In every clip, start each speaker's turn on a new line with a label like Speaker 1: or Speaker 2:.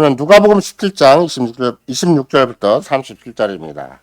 Speaker 1: 오늘 누가복음 17장 26절부터 37절입니다.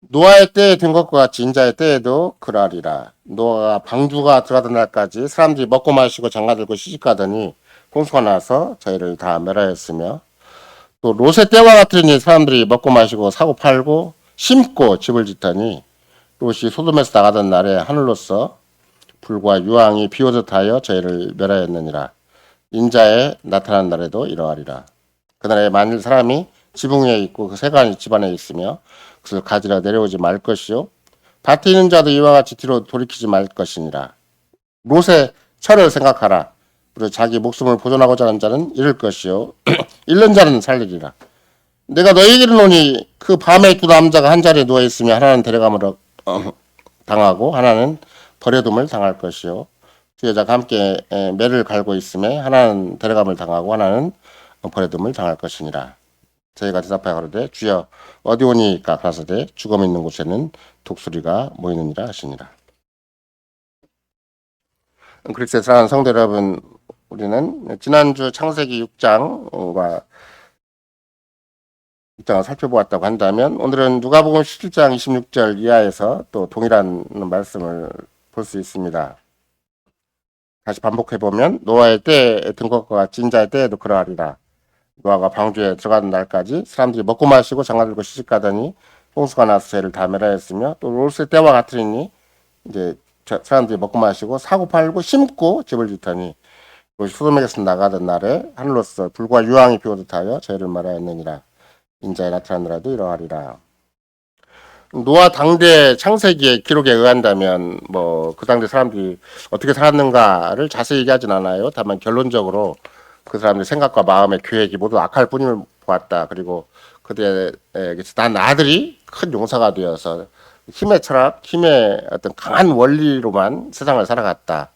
Speaker 1: 노아의 때에 된 것과 같이 인자의 때에도 그러하리라. 노아가 방주가 들어가던 날까지 사람들이 먹고 마시고 장가들고 시집가더니 홍수가 나서 저희를 다 멸하였으며, 또 롯의 때와 같으니 사람들이 먹고 마시고 사고 팔고 심고 집을 짓더니 롯이 소돔에서 나가던 날에 하늘로서 불과 유황이 비오듯 하여 저희를 멸하였느니라. 인자에 나타난 날에도 이러하리라. 그날에 만일 사람이 지붕 위에 있고 그 세간이 집안에 있으며 그것을 가지러 내려오지 말 것이요, 밭에 있는 자도 이와 같이 뒤로 돌이키지 말 것이니라. 롯의 철을 생각하라. 그리고 자기 목숨을 보존하고자 하는 자는 잃을 것이요 잃는 자는 살리리라. 내가 너희에게 이르노니 그 밤에 두 남자가 한 자리에 누워 있으며 하나는 데려감으로 당하고 하나는 버려둠을 당할 것이요, 두 여자가 함께 매를 갈고 있음에 하나는 데려감을 당하고 하나는 버려둠을 당할 것이니라. 저희가 대답하여 가로되 주여 어디 오니까 가라사대 죽음 있는 곳에는 독수리가 모이느니라 하시니라. 그리스도의 사랑하는 성도 여러분, 우리는 지난주 창세기 6장을 살펴보았다고 한다면 오늘은 누가복음 17장 26절 이하에서 또 동일한 말씀을 볼 수 있습니다. 다시 반복해보면 노아의 때에 든 것과 같이 인자의 때에도 그러하리라. 노아가 방주에 들어가는 날까지 사람들이 먹고 마시고 장가들고 시집가더니 홍수가 나서 저희를 다 멸하였으며, 또 롯의 때와 같으니 이제 사람들이 먹고 마시고 사고 팔고 심고 집을 짓더니 소돔에게서 나가던 날에 하늘로서 불과 유황이 비오듯 하여 저희를 멸하였느니라. 인자에 나타나느라도 이러하리라. 노아 당대 창세기의 기록에 의한다면 그 당대 사람들이 어떻게 살았는가를 자세히 얘기하진 않아요. 다만 결론적으로 그 사람들의 생각과 마음의 계획이 모두 악할 뿐임을 보았다. 그리고 그들의 난 아들이 큰 용사가 되어서 힘의 철학, 힘의 어떤 강한 원리로만 세상을 살아갔다.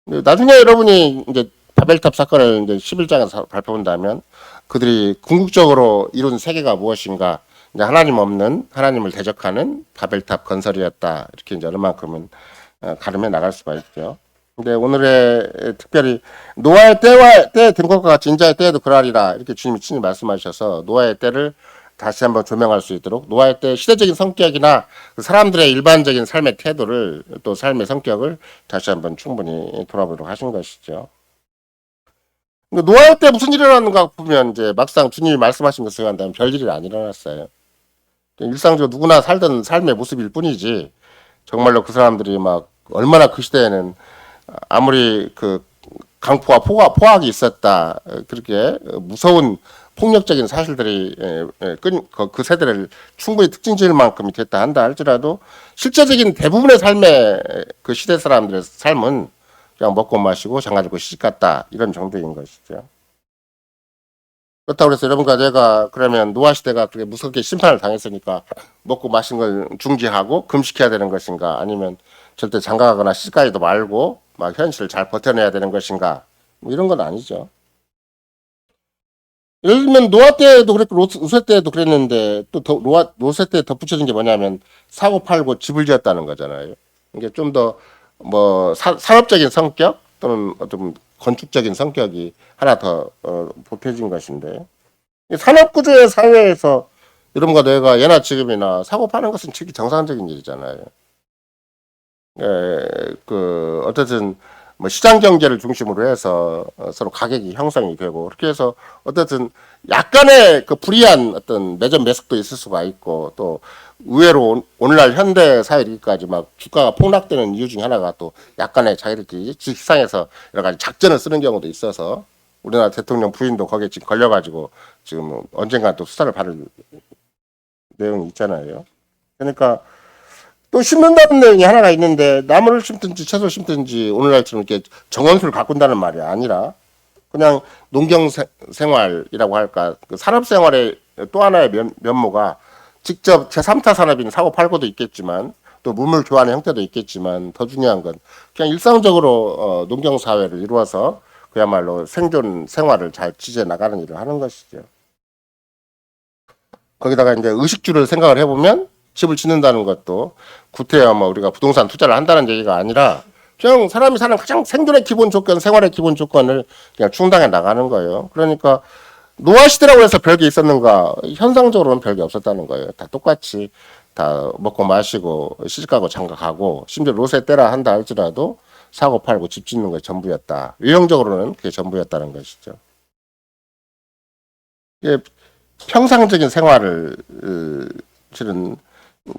Speaker 1: 나중에 여러분이 이제 바벨탑 사건을 이제 11장에서 발표한다면 그들이 궁극적으로 이룬 세계가 무엇인가, 이제 하나님 없는, 하나님을 대적하는 바벨탑 건설이었다. 이렇게 이제 얼마만큼은 가름해 나갈 수가 있죠. 근데 오늘의 특별히 노아의 때에 된 것과 같이 인자의 때에도 그러하리라, 이렇게 주님이 친히 말씀하셔서 노아의 때를 다시 한번 조명할 수 있도록 노아의 때 시대적인 성격이나 그 사람들의 일반적인 삶의 태도를, 또 삶의 성격을 다시 한번 충분히 돌아보도록 하신 것이죠. 노아의 때 무슨 일이 일어났는가 보면 이제 막상 주님이 말씀하신 것을 한다면 별일이 안 일어났어요. 일상적으로 누구나 살던 삶의 모습일 뿐이지, 정말로 그 사람들이 막 얼마나 그 시대에는 아무리 그 강포와 포악이 있었다, 그렇게 무서운 폭력적인 사실들이 그 세대를 충분히 특징 지을 만큼이 됐다 한다 할지라도 실제적인 대부분의 삶의 그 시대 사람들의 삶은 그냥 먹고 마시고 장가들고 시집갔다, 이런 정도인 것이죠. 그렇다고 해서 여러분과 내가 그러면 노아 시대가 그렇게 무섭게 심판을 당했으니까 먹고 마신 걸 중지하고 금식해야 되는 것인가, 아니면 절대 장가가거나 시집가지도 말고 막 현실을 잘 버텨내야 되는 것인가, 이런 건 아니죠. 예를 들면 노아 때도 그랬고 롯의 때도 그랬는데, 또 롯의 때 덧붙여진 게 뭐냐면 사고 팔고 집을 지었다는 거잖아요. 이게 좀 더 산업적인 성격 또는 어떤 건축적인 성격이 하나 더 보편진 것인데, 산업구조의 사회에서 여러분과 내가 예나 지금이나 사고 파는 것은 특히 정상적인 일이잖아요. 어쨌든 시장 경제를 중심으로 해서 서로 가격이 형성이 되고, 그렇게 해서 어쨌든 약간의 그 불이한 어떤 매점 매석도 있을 수가 있고, 또 의외로 오늘날 현대 사회까지 막 주가가 폭락되는 이유 중에 하나가 또 약간의 자기들끼리 직상에서 여러 가지 작전을 쓰는 경우도 있어서 우리나라 대통령 부인도 거기에 지금 걸려가지고 지금 언젠가 또 수사를 받을 내용이 있잖아요. 그러니까 또 심는다는 내용이 하나가 있는데, 나무를 심든지 채소를 심든지 오늘날처럼 이렇게 정원수를 가꾼다는 말이 아니라 그냥 농경 생활이라고 할까, 그 산업 생활의 또 하나의 면모가 직접 제3차 산업인 사고 팔고도 있겠지만 또 물물 교환의 형태도 있겠지만 더 중요한 건 그냥 일상적으로 농경 사회를 이루어서 그야말로 생존 생활을 잘 지져 나가는 일을 하는 것이죠. 거기다가 이제 의식주를 생각을 해보면 집을 짓는다는 것도 구태여 뭐 우리가 부동산 투자를 한다는 얘기가 아니라 그냥 사람이 사는 가장 생존의 기본 조건, 생활의 기본 조건을 그냥 충당해 나가는 거예요. 그러니까 노아 시대라고 해서 별게 있었는가? 현상적으로는 별게 없었다는 거예요. 다 똑같이 다 먹고 마시고 시집가고 장가가고 심지어 로세 때라 한다 할지라도 사고 팔고 집 짓는 게 전부였다. 외형적으로는 그게 전부였다는 것이죠. 이게 평상적인 생활을 실은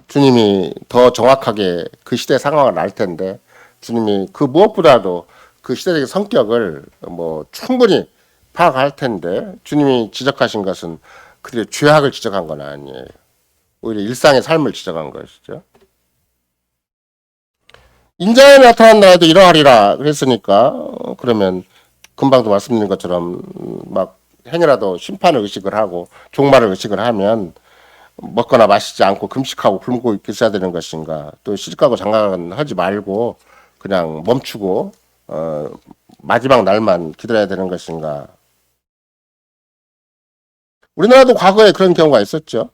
Speaker 1: 주님이 더 정확하게 그 시대 상황을 알 텐데 주님이 그 무엇보다도 그 시대적인 성격을 뭐 충분히 파악할 텐데 주님이 지적하신 것은 그들의 죄악을 지적한 건 아니에요. 오히려 일상의 삶을 지적한 것이죠. 인자에 나타난 나라도 이러하리라 그랬으니까 그러면 금방도 말씀드린 것처럼 막 행여라도 심판을 의식을 하고 종말을 의식을 하면 먹거나 마시지 않고 금식하고 굶고 있어야 되는 것인가? 또 시집가고 장가는 하지 말고 그냥 멈추고 마지막 날만 기다려야 되는 것인가? 우리나라도 과거에 그런 경우가 있었죠.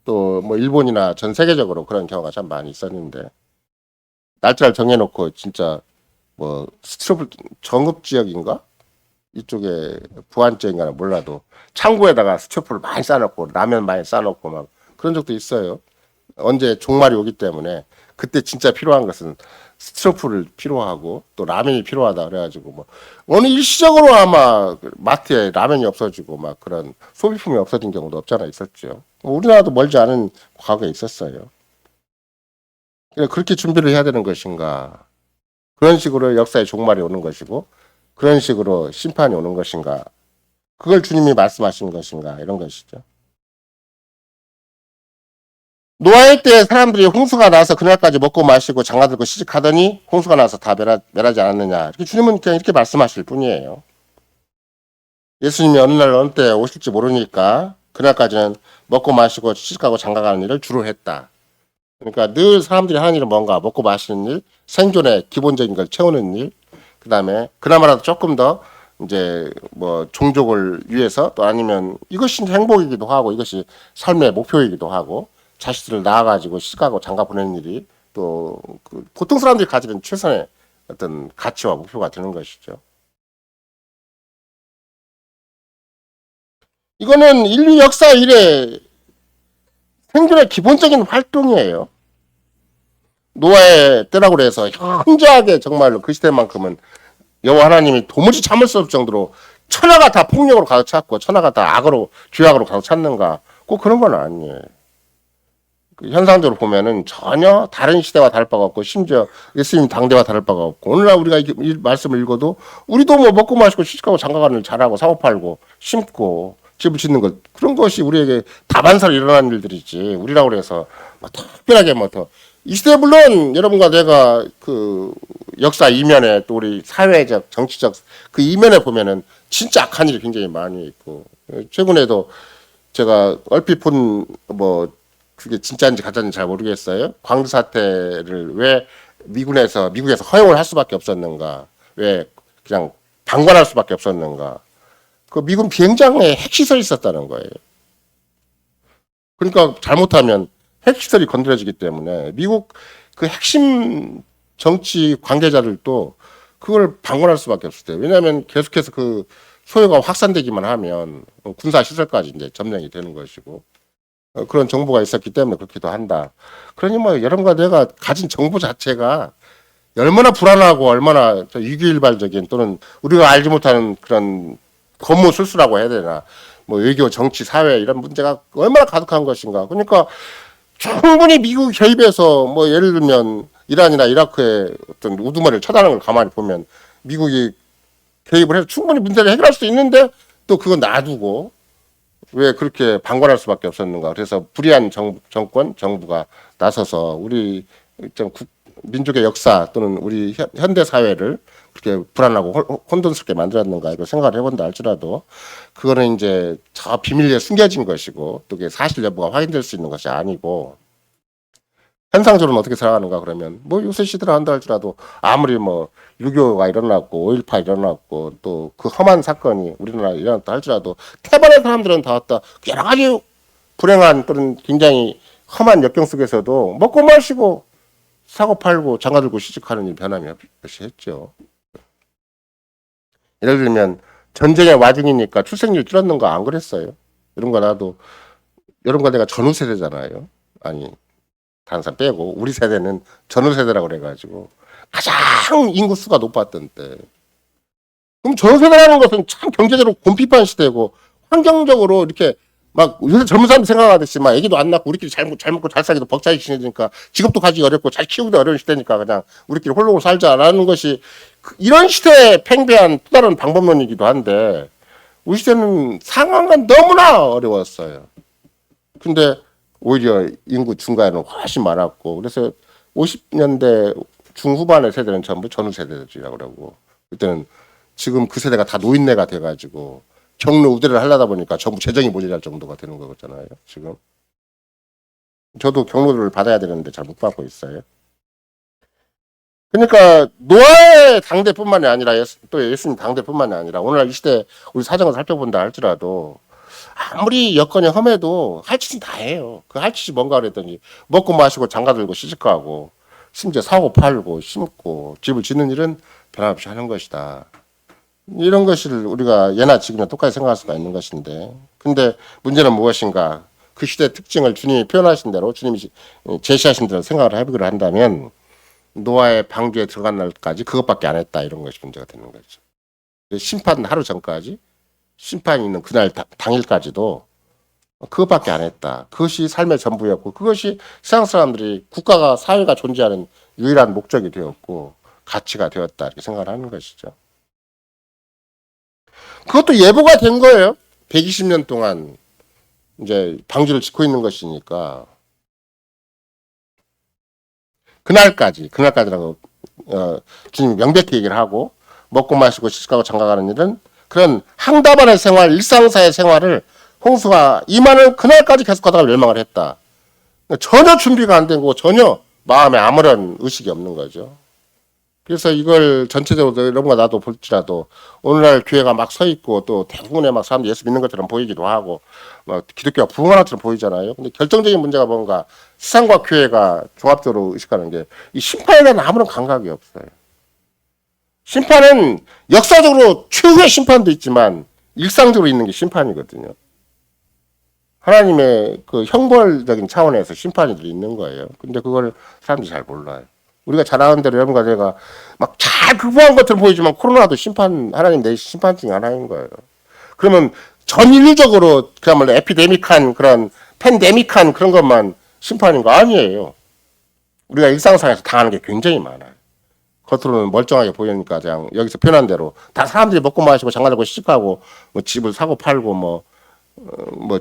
Speaker 1: 또 뭐 일본이나 전 세계적으로 그런 경우가 참 많이 있었는데 날짜를 정해놓고 진짜 뭐 스트로플 정읍 지역인가? 이쪽에 부안 지역인가는 몰라도 창고에다가 스토프를 많이 싸놓고 라면 많이 싸놓고 막 그런 적도 있어요. 언제 종말이 오기 때문에 그때 진짜 필요한 것은 스토프를 필요하고 또 라면이 필요하다 그래가지고 뭐 어느 일시적으로 아마 마트에 라면이 없어지고 막 그런 소비품이 없어진 경우도 없잖아 있었죠. 우리나라도 멀지 않은 과거에 있었어요. 그렇게 준비를 해야 되는 것인가? 그런 식으로 역사의 종말이 오는 것이고 그런 식으로 심판이 오는 것인가? 그걸 주님이 말씀하신 것인가? 이런 것이죠. 노아의 때 사람들이 홍수가 나서 그날까지 먹고 마시고 장가들고 시집하더니 홍수가 나서 다 멸하지 않았느냐. 이렇게 주님은 그냥 이렇게 말씀하실 뿐이에요. 예수님이 어느 날 어느 때 오실지 모르니까 그날까지는 먹고 마시고 시집가고 장가가는 일을 주로 했다. 그러니까 늘 사람들이 하는 일은 뭔가 먹고 마시는 일, 생존의 기본적인 걸 채우는 일, 그 다음에 그나마라도 조금 더 이제 뭐 종족을 위해서 또 아니면 이것이 행복이기도 하고 이것이 삶의 목표이기도 하고 자식들을 낳아가지고 시집가고 장가 보내는 일이 또 그 보통 사람들이 가지는 최선의 어떤 가치와 목표가 되는 것이죠. 이거는 인류 역사 이래 생존의 기본적인 활동이에요. 노아의 때라고 해서 현저하게 정말로 그 시대만큼은 여호와 하나님이 도무지 참을 수 없을 정도로 천하가 다 폭력으로 가득 찼고 천하가 다 악으로 죄악으로 가득 찼는가? 꼭 그런 건 아니에요. 그 현상적으로 보면은 전혀 다른 시대와 다를 바가 없고 심지어 예수님 당대와 다를 바가 없고 오늘날 우리가 이 말씀을 읽어도 우리도 뭐 먹고 마시고 시집가고 장가가는 일 잘하고 사고 팔고 심고 집을 짓는 것 그런 것이 우리에게 다반사로 일어나는 일들이지 우리라고 그래서 뭐 특별하게 뭐 더 이 시대 물론 여러분과 내가 그 역사 이면에 또 우리 사회적 정치적 그 이면에 보면은 진짜 악한 일이 굉장히 많이 있고 최근에도 제가 얼핏 본 뭐 그게 진짜인지 가짜인지 잘 모르겠어요. 광주 사태를 왜 미국에서 허용을 할 수밖에 없었는가? 왜 그냥 방관할 수밖에 없었는가? 그 미군 비행장에 핵시설이 있었다는 거예요. 그러니까 잘못하면 핵시설이 건드려지기 때문에 미국 그 핵심 정치 관계자들도 그걸 방관할 수밖에 없을 때 왜냐하면 계속해서 그 소요가 확산되기만 하면 군사 시설까지 이제 점령이 되는 것이고 그런 정보가 있었기 때문에 그렇기도 한다. 그러니 뭐 여러분과 내가 가진 정보 자체가 얼마나 불안하고 얼마나 위기일발적인 또는 우리가 알지 못하는 그런 거무술수라고 해야 되나 뭐 외교 정치 사회 이런 문제가 얼마나 가득한 것인가. 그러니까 충분히 미국 개입해서 뭐 예를 들면 이란이나 이라크의 어떤 우두머리를 쳐다는 걸 가만히 보면 미국이 개입을 해서 충분히 문제를 해결할 수 있는데 또 그거 놔두고 왜 그렇게 방관할 수밖에 없었는가. 그래서 불의한 정부가 나서서 우리 민족의 역사 또는 우리 현대 사회를 그렇게 불안하고 혼돈스럽게 만들었는가 이거 생각을 해본다 할지라도 그거는 이제 저 비밀리에 숨겨진 것이고 또 그게 사실 여부가 확인될 수 있는 것이 아니고 현상적으로는 어떻게 살아가는가 그러면 뭐 요새 시대를 한다 할지라도 아무리 뭐 6.25가 일어났고 5.18 일어났고 또 그 험한 사건이 우리나라에 일어났다 할지라도 태반의 사람들은 다 왔다 여러 가지 불행한 그런 굉장히 험한 역경 속에서도 먹고 마시고 사고 팔고 장가 들고 시집가는 일 변함이 없이 했죠. 예를 들면 전쟁의 와중이니까 출생률 줄었는 거 안 그랬어요. 이런 거 나도 이런 거 내가 전후 세대잖아요. 아니 다른 사람 빼고 우리 세대는 전후 세대라고 그래가지고 가장 인구수가 높았던 때. 그럼 전후 세대라는 것은 참 경제적으로 곰핍한 시대고 환경적으로 이렇게 막 요새 젊은 사람들 생각하듯이 막 애기도 안 낳고 우리끼리 잘 먹고 잘 살기도 벅차게 지내니까 직업도 가지기 어렵고 잘 키우기도 어려운 시대니까 그냥 우리끼리 홀로 살자라는 것이 이런 시대에 팽배한 또 다른 방법론이기도 한데 우리 시대는 상황과 너무나 어려웠어요. 근데 오히려 인구 증가는 훨씬 많았고 그래서 50년대 중후반의 세대는 전부 전후 세대들이라고 그러고 그때는 지금 그 세대가 다 노인네가 돼가지고 경로 우대를 하려다 보니까 전부 재정이 모자랄 정도가 되는 거잖아요. 지금 저도 경로를 받아야 되는데 잘 못 받고 있어요. 그러니까 노아의 당대뿐만이 아니라 또 예수님 당대뿐만이 아니라 오늘날 이 시대 우리 사정을 살펴본다 할지라도 아무리 여건이 험해도 할 짓은 다 해요. 그 할 짓이 뭔가 그랬더니 먹고 마시고 장가 들고 시집가고 심지어 사고 팔고 심고 집을 짓는 일은 변함없이 하는 것이다. 이런 것을 우리가 예나 지금이나 똑같이 생각할 수가 있는 것인데 근데 문제는 무엇인가 그 시대의 특징을 주님이 표현하신 대로 주님이 제시하신 대로 생각을 해보기로 한다면 노아의 방주에 들어간 날까지 그것밖에 안 했다 이런 것이 문제가 되는 거죠. 심판 하루 전까지 심판이 있는 그날 당일까지도 그것밖에 안 했다. 그것이 삶의 전부였고 그것이 세상 사람들이 국가가 사회가 존재하는 유일한 목적이 되었고 가치가 되었다 이렇게 생각을 하는 것이죠. 그것도 예보가 된 거예요. 120년 동안 이제 방주를 짓고 있는 것이니까 그날까지라고 주님이 명백히 얘기를 하고 먹고 마시고 시집가고 장가가는 일은 그런 항다반의 생활, 일상사의 생활을 홍수가 임하는 그날까지 계속하다가 멸망을 했다. 전혀 준비가 안 된 거고 전혀 마음에 아무런 의식이 없는 거죠. 그래서 이걸 전체적으로 여러분과 나도 볼지라도 오늘날 교회가 막 서 있고 또 대부분의 막 사람들이 예수 믿는 것처럼 보이기도 하고 막 기독교가 부흥하는 것처럼 보이잖아요. 근데 결정적인 문제가 뭔가 세상과 교회가 종합적으로 의식하는 게 이 심판에 대한 아무런 감각이 없어요. 심판은 역사적으로 최후의 심판도 있지만 일상적으로 있는 게 심판이거든요. 하나님의 그 형벌적인 차원에서 심판이 있는 거예요. 근데 그걸 사람들이 잘 몰라요. 우리가 잘 아는 대로 여러분과 제가 막 잘 극복한 것처럼 보이지만 코로나도 하나님 내신 심판 중에 하나인 거예요. 그러면 전 인류적으로 그야말로 에피데믹한 그런 팬데믹한 그런 것만 심판인 거 아니에요. 우리가 일상생활에서 당하는 게 굉장히 많아요. 겉으로는 멀쩡하게 보이니까 그냥 여기서 표현한 대로 다 사람들이 먹고 마시고 장가들고 시집가고 뭐 집을 사고 팔고 뭐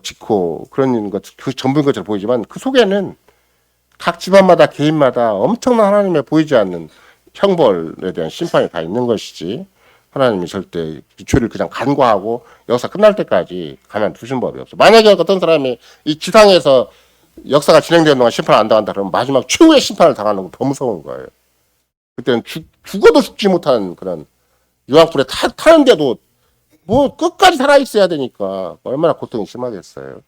Speaker 1: 짓고 그런 것 그 전부인 것처럼 보이지만 그 속에는 각 집안마다 개인마다 엄청난 하나님의 보이지 않는 형벌에 대한 심판이 다 있는 것이지 하나님이 절대 죄를 그냥 간과하고 역사 끝날 때까지 가만 두신 법이 없어. 만약에 어떤 사람이 이 지상에서 역사가 진행되는 동안 심판을 안 당한다 그러면 마지막 최후의 심판을 당하는 건 더 무서운 거예요. 그때는 죽어도 죽지 못한 그런 유황불에 타는데도 뭐 끝까지 살아있어야 되니까 얼마나 고통이 심하겠어요.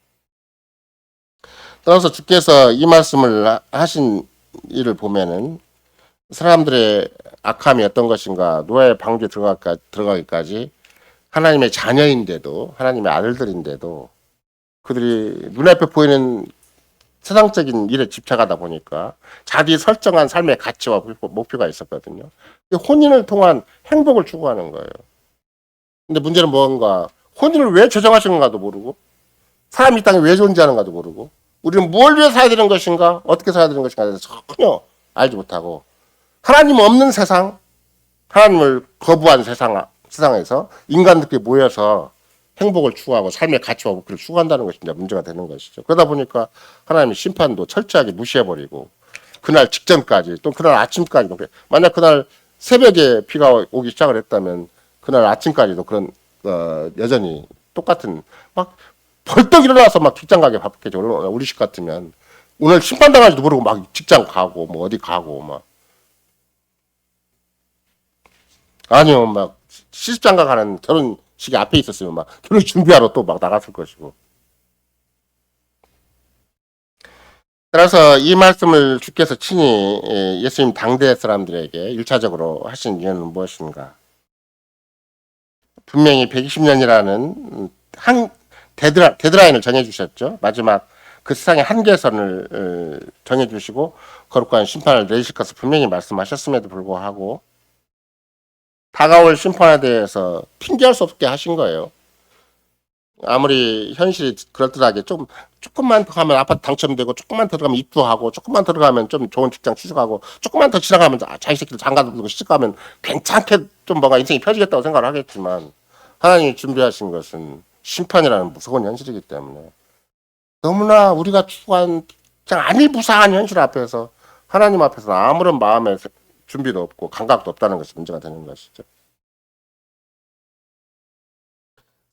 Speaker 1: 따라서 주께서 이 말씀을 하신 일을 보면은 사람들의 악함이 어떤 것인가 노아의 방주에 들어가기까지 하나님의 자녀인데도 하나님의 아들들인데도 그들이 눈앞에 보이는 세상적인 일에 집착하다 보니까 자기 설정한 삶의 가치와 목표가 있었거든요. 혼인을 통한 행복을 추구하는 거예요. 근데 문제는 뭔가 혼인을 왜 조정하시는가도 모르고 사람이 이 땅에 왜 존재하는가도 모르고 우리는 뭘 위해 살아야 되는 것인가 어떻게 살아야 되는 것인가에 대해서 전혀 알지 못하고 하나님 없는 세상 하나님을 거부한 세상에서 인간들끼리 모여서 행복을 추구하고 삶의 가치와 목표를 추구한다는 것이 이제 문제가 되는 것이죠. 그러다 보니까 하나님의 심판도 철저하게 무시해버리고 그날 직전까지 또 그날 아침까지 만약 그날 새벽에 비가 오기 시작을 했다면 그날 아침까지도 그런 여전히 똑같은 막 벌떡 일어나서 막 직장 가게 바쁘겠죠. 우리식 같으면 오늘 심판당할지도 모르고 막 직장 가고 뭐 어디 가고 막 아니요 막 시집장가 가는 결혼식이 앞에 있었으면 막 결혼 준비하러 또 막 나갔을 것이고. 따라서 이 말씀을 주께서 친히 예수님 당대 사람들에게 1차적으로 하신 이유는 무엇인가? 분명히 120년이라는 한 데드라인을 정해주셨죠. 마지막 그 세상의 한계선을 정해주시고 거룩한 심판을 내리실 것을 분명히 말씀하셨음에도 불구하고 다가올 심판에 대해서 핑계할 수 없게 하신 거예요. 아무리 현실이 그럴듯하게 조금만 더 가면 아파트 당첨되고 조금만 더 들어가면 입주하고 조금만 더 들어가면 좀 좋은 직장 취직하고 조금만 더 지나가면 자기 새끼들 장가도 들고 시집가면 괜찮게 좀 뭔가 인생이 펴지겠다고 생각을 하겠지만 하나님이 준비하신 것은 심판이라는 무서운 현실이기 때문에 너무나 우리가 추구한 그냥 안일부사한 현실 앞에서 하나님 앞에서 아무런 마음의 준비도 없고 감각도 없다는 것이 문제가 되는 것이죠.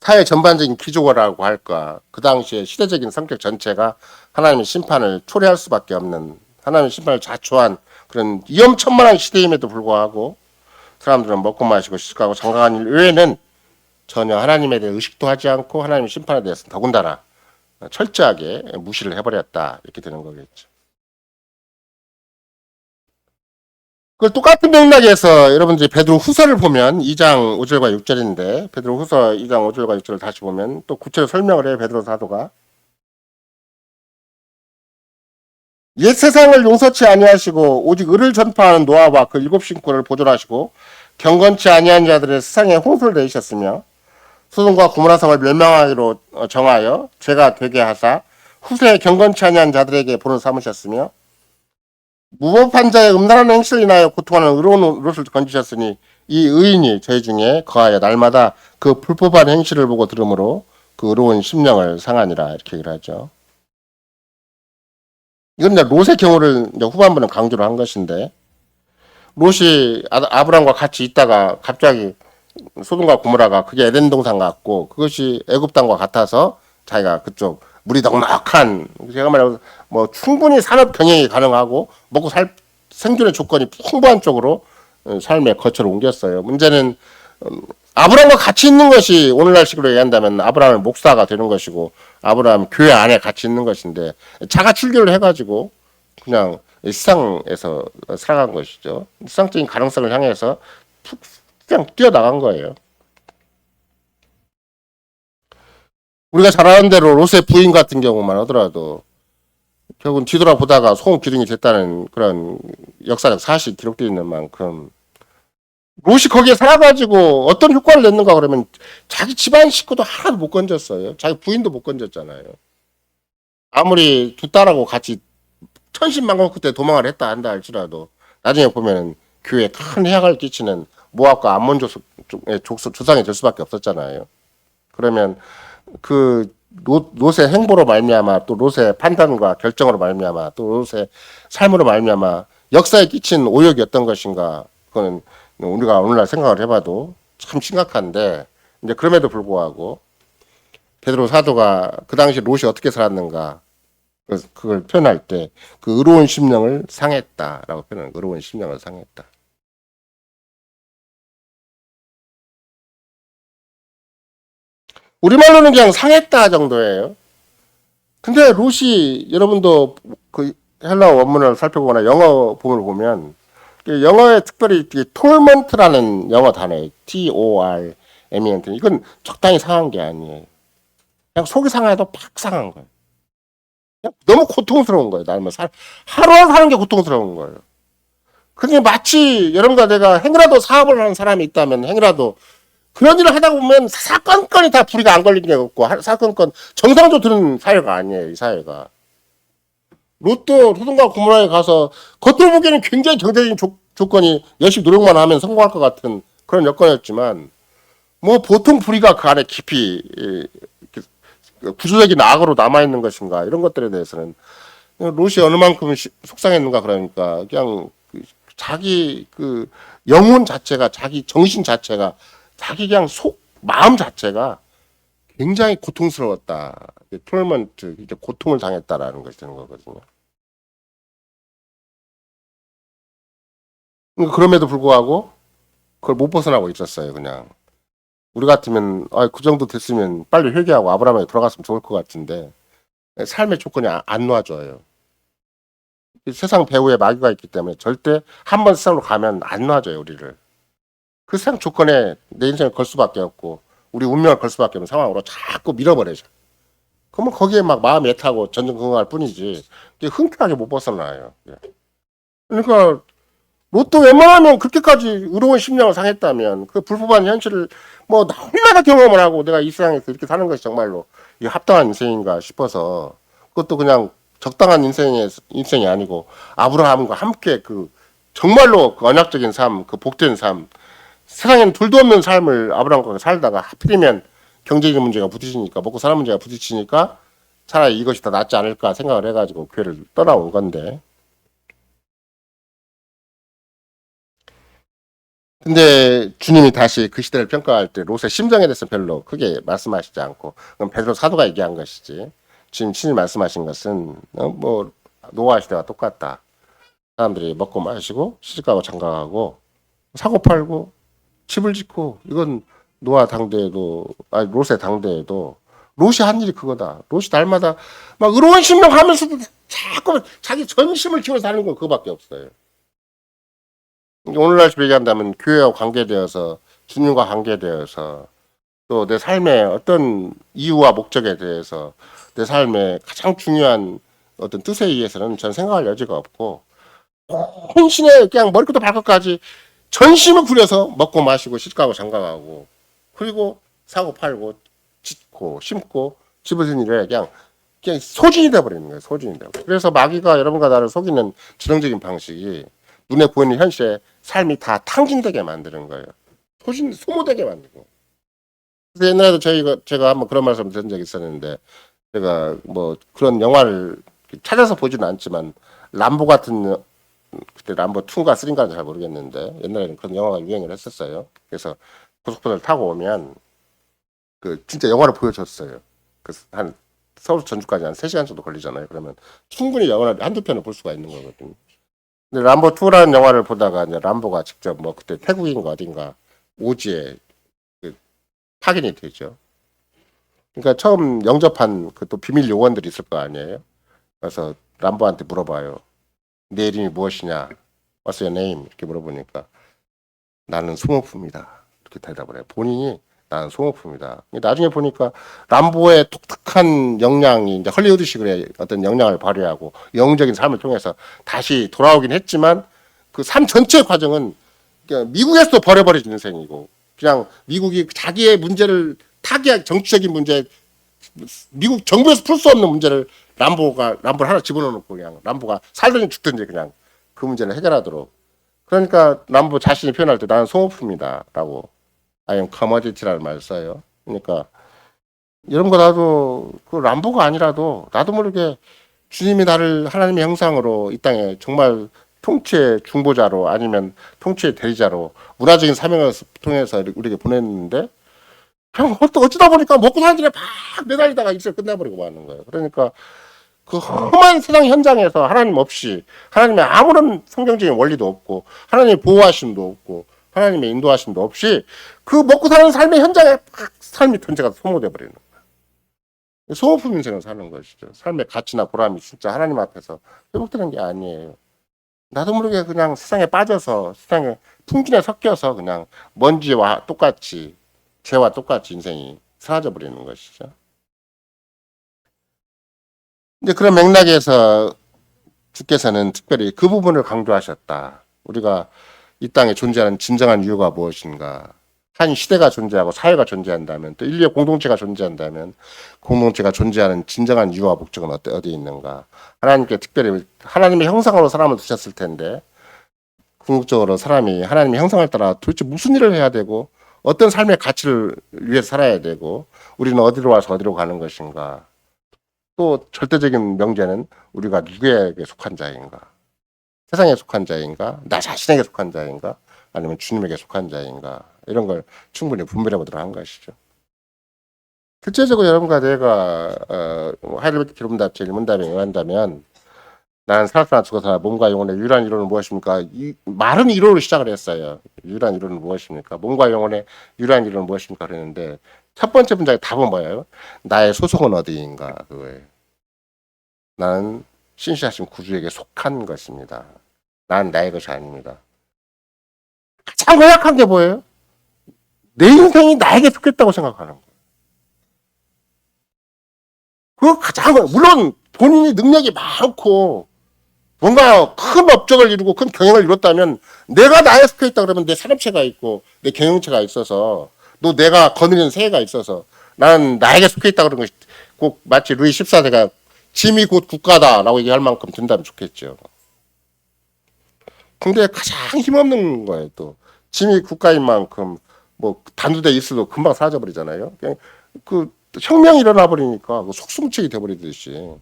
Speaker 1: 사회 전반적인 기조라고 할까, 그 당시에 시대적인 성격 전체가 하나님의 심판을 초래할 수밖에 없는, 하나님의 심판을 자초한 그런 위험천만한 시대임에도 불구하고 사람들은 먹고 마시고 시집가고 장가가는 일 외에는 전혀 하나님에 대해 의식도 하지 않고 하나님의 심판에 대해서는 더군다나 철저하게 무시를 해버렸다, 이렇게 되는 거겠죠. 그걸 똑같은 맥락에서 여러분들이 베드로 후서를 보면 2장 5절과 6절인데 베드로 후서 2장 5절과 6절을 다시 보면 또 구체로 설명을 해요. 베드로 사도가 옛 세상을 용서치 아니하시고 오직 의를 전파하는 노아와 그 일곱 신구를 보존하시고 경건치 아니한 자들의 세상에 홍수를 내리셨으며 소돔과 고모라 성을 멸망하기로 정하여 죄가 되게 하사 후세에 경건치 아니한 자들에게 본을 삼으셨으며 무법한 자의 음란한 행실을 인하여 고통하는 의로운 롯을 건지셨으니 이 의인이 저희 중에 거하여 날마다 그 불법한 행실을 보고 들으므로 그 의로운 심령을 상하니라, 이렇게 얘기를 하죠. 이건 이제 롯의 경우를 이제 후반부는 강조를 한 것인데 롯이 아브람과 같이 있다가 갑자기 소돔과 고모라가 그게 에덴 동산 같고 그것이 애굽 땅과 같아서 자기가 그쪽 물이 넉넉한, 제가 말하면 뭐 충분히 산업 병행이 가능하고 먹고 살 생존의 조건이 풍부한 쪽으로 삶의 거처를 옮겼어요. 문제는 아브라함과 같이 있는 것이 오늘날식으로 얘기한다면 아브라함의 목사가 되는 것이고 아브라함 교회 안에 같이 있는 것인데 자가 출교를 해가지고 그냥 세상에서 살아간 것이죠. 세상적인 가능성을 향해서 그냥 뛰어나간 거예요. 우리가 잘 아는 대로 롯의 부인 같은 경우만 하더라도 결국은 뒤돌아보다가 소금 기둥이 됐다는 그런 역사적 사실이 기록되어 있는 만큼 롯이 거기에 살아가지고 어떤 효과를 냈는가 그러면 자기 집안 식구도 하나도 못 건졌어요. 자기 부인도 못 건졌잖아요. 아무리 두 딸하고 같이 천신만고 그때 도망을 했다 한다 할지라도 나중에 보면 교회에 큰 해악을 끼치는 모압과 암몬 조상이 될 수밖에 없었잖아요. 그러면 그 롯의 행보로 말미암아 또 롯의 판단과 결정으로 말미암아 또 롯의 삶으로 말미암아 역사에 끼친 오역이 어떤 것인가, 그거는 우리가 오늘날 생각을 해봐도 참 심각한데 이제 그럼에도 불구하고 베드로 사도가 그 당시 롯이 어떻게 살았는가 그걸 표현할 때 그 의로운 심령을 상했다라고 표현하는, 의로운 심령을 상했다. 우리말로는 그냥 상했다 정도예요. 근데 롯이 여러분도 그 헬라어 원문을 살펴보거나 영어 본을 보면 영어에 특별히 톨먼트라는 영어 단어예요. T-O-R-M-E-N-T. 이건 적당히 상한 게 아니에요. 그냥 속이 상해도 팍 상한 거예요. 그냥 너무 고통스러운 거예요. 나는 하루하루 사는 게 고통스러운 거예요. 그게 마치 여러분과 내가 행여라도 사업을 하는 사람이 있다면 행여라도 그런 일을 하다 보면 사건건이 다 불이가 안 걸린 게 없고 사건건 정상적으로 드는 사회가 아니에요. 이 사회가. 롯도 소돔과 고모라에 가서 겉으로 보기에는 굉장히 경제적인 조건이 열심히 노력만 하면 성공할 것 같은 그런 여건이었지만 뭐 보통 불의가 그 안에 깊이 구조적인 악으로 남아있는 것인가 이런 것들에 대해서는 롯이 어느 만큼 속상했는가 그러니까 그냥 자기 그 영혼 자체가 자기 정신 자체가 자기 그냥 속 마음 자체가 굉장히 고통스러웠다. 토널먼트 이제 고통을 당했다라는 것이 되는 거거든요. 그럼에도 불구하고 그걸 못 벗어나고 있었어요. 그냥 우리 같으면 그 정도 됐으면 빨리 회개하고 아브라함에 들어갔으면 좋을 것 같은데 삶의 조건이 안 놔줘요. 세상 배후에 마귀가 있기 때문에 절대 한 번 세상으로 가면 안 놔줘요 우리를. 그 세상 조건에 내 인생을 걸 수밖에 없고 우리 운명을 걸 수밖에 없는 상황으로 자꾸 밀어버려죠. 그러면 거기에 막 마음이 애타고 전전긍긍할 뿐이지 흔쾌하게 못 벗어나요. 그러니까 로또 웬만하면 그렇게까지 의로운 심령을 상했다면 그 불법한 현실을 뭐 얼마나 경험을 하고 내가 이 세상에서 이렇게 사는 것이 정말로 이 합당한 인생인가 싶어서 그것도 그냥 적당한 인생이 아니고 아브라함과 함께 그 정말로 그 언약적인 삶, 그 복된 삶, 세상에는 둘도 없는 삶을 아브라함과 살다가 하필이면 경제적인 문제가 부딪히니까 먹고 사는 문제가 부딪히니까 차라리 이것이 더 낫지 않을까 생각을 해가지고 교회를 떠나온 건데 근데 주님이 다시 그 시대를 평가할 때 롯의 심정에 대해서 별로 크게 말씀하시지 않고 그럼 베드로 사도가 얘기한 것이지 지금 친히 말씀하신 것은 뭐 노아 시대와 똑같다. 사람들이 먹고 마시고 시집가고 장가가고 사고 팔고 집을 짓고 이건 노아 당대에도 아니 롯의 당대에도 롯이 한 일이 그거다. 롯이 날마다 막 의로운 심령 하면서도 자꾸 자기 전심을 키워서 하는 건 그거밖에 없어요. 오늘날 얘기한다면 교회와 관계되어서 주님과 관계되어서 또 내 삶의 어떤 이유와 목적에 대해서 내 삶의 가장 중요한 어떤 뜻에 의해서는 전 생각할 여지가 없고 혼신에 그냥 머리부터 발끝까지 전심을 부려서 먹고 마시고 시집가고 장가가고 그리고 사고 팔고 짓고 심고 집을 짓는 일에 그냥 소진이 돼버리는 거예요. 소진이 돼버려. 그래서 마귀가 여러분과 나를 속이는 전형적인 방식이 눈에 보이는 현실에 삶이 다 탕진되게 만드는 거예요. 소모되게 만들고. 그래서 옛날에도 제가 한번 그런 말씀 드린 적이 있었는데, 제가 뭐 그런 영화를 찾아서 보지는 않지만, 람보 같은, 그때 람보 2가 3인가는 잘 모르겠는데, 옛날에는 그런 영화가 유행을 했었어요. 그래서 고속버스를 타고 오면, 진짜 영화를 보여줬어요. 한 서울 전주까지 한 3시간 정도 걸리잖아요. 그러면 충분히 영화를 한두 편을 볼 수가 있는 거거든요. 근데 람보 2라는 영화를 보다가 이제 람보가 직접 뭐 그때 태국인가 어딘가 오지에 파견이 되죠. 그러니까 처음 영접한 그 또 비밀 요원들이 있을 거 아니에요. 그래서 람보한테 물어봐요. 내 이름이 무엇이냐? What's your name? 이렇게 물어보니까 나는 송호프입니다. 이렇게 대답을 해요. 본인이 나는 송호프입니다. 나중에 보니까 람보의 독특한 역량이 이제 헐리우드식의 어떤 역량을 발휘하고 영웅적인 삶을 통해서 다시 돌아오긴 했지만 그 삶 전체 과정은 그냥 미국에서도 버려버린 인생이고 그냥 미국이 자기의 문제를 타개할 정치적인 문제 미국 정부에서 풀 수 없는 문제를 람보를 하나 집어넣고 그냥 람보가 살든지 죽든지 그냥 그 문제를 해결하도록 그러니까 람보 자신이 표현할 때 나는 송호프입니다라고 I am commodity라는 말을 써요. 그러니까 이런 거 나도 그 람보가 아니라도 나도 모르게 주님이 나를 하나님의 형상으로 이 땅에 정말 통치의 중보자로 아니면 통치의 대리자로 문화적인 사명을 통해서 우리에게 보냈는데 그냥 어쩌다 보니까 먹고 사는 길에 막 매달리다가 일을 끝내버리고 마는 거예요. 그러니까 그 험한 세상 현장에서 하나님 없이 하나님의 아무런 성경적인 원리도 없고 하나님의 보호하심도 없고 하나님의 인도하심도 없이 그 먹고 사는 삶의 현장에 막 삶이 전체가 소모돼 버리는 거예요. 소모품 인생을 사는 것이죠. 삶의 가치나 보람이 진짜 하나님 앞에서 회복되는 게 아니에요. 나도 모르게 그냥 세상에 빠져서 세상에 풍진에 섞여서 그냥 먼지와 똑같이 재와 똑같이 인생이 사라져 버리는 것이죠. 이제 그런 맥락에서 주께서는 특별히 그 부분을 강조하셨다. 우리가 이 땅에 존재하는 진정한 이유가 무엇인가? 한 시대가 존재하고 사회가 존재한다면 또 인류의 공동체가 존재한다면 공동체가 존재하는 진정한 이유와 목적은 어디 있는가? 하나님께 특별히 하나님의 형상으로 사람을 두셨을 텐데 궁극적으로 사람이 하나님의 형상을 따라 도대체 무슨 일을 해야 되고 어떤 삶의 가치를 위해서 살아야 되고 우리는 어디로 와서 어디로 가는 것인가? 또 절대적인 명제는 우리가 누구에게 속한 자인가? 세상에 속한 자인가? 나 자신에게 속한 자인가? 아니면 주님에게 속한 자인가? 이런 걸 충분히 분별해 보도록 한 것이죠. 실제적으로 여러분과 내가 하이델베르크 기름답 제1문답에 의한다면 나는 살았으나 죽었으나 몸과 영혼의 유일한 이론은 무엇입니까? 말은 이론으로 시작을 했어요. 유일한 이론은 무엇입니까? 몸과 영혼의 유일한 이론은 무엇입니까? 그랬는데 첫 번째 문장의 답은 뭐예요? 나의 소속은 어디인가? 그거예요. 나는 신실하신 구주에게 속한 것입니다. 난 나의 것이 아닙니다. 가장 고약한 게 뭐예요? 내 인생이 나에게 속했다고 생각하는 거예요. 그거 가장, 물론 본인이 능력이 많고 뭔가 큰 업적을 이루고 큰 경영을 이뤘다면 내가 나에 속해 있다 그러면 내 산업체가 있고 내 경영체가 있어서 또 내가 거느리는 세계가 있어서 나는 나에게 속해 있다 그런 것이 꼭 마치 루이 14세가 짐이 곧 국가다라고 얘기할 만큼 된다면 좋겠죠. 근데 가장 힘없는 거예요. 또 짐이 국가인 만큼 뭐 단두대 있어도 금방 사라져 버리잖아요. 그냥 그 혁명이 일어나 버리니까 속수무책이 돼 버리듯이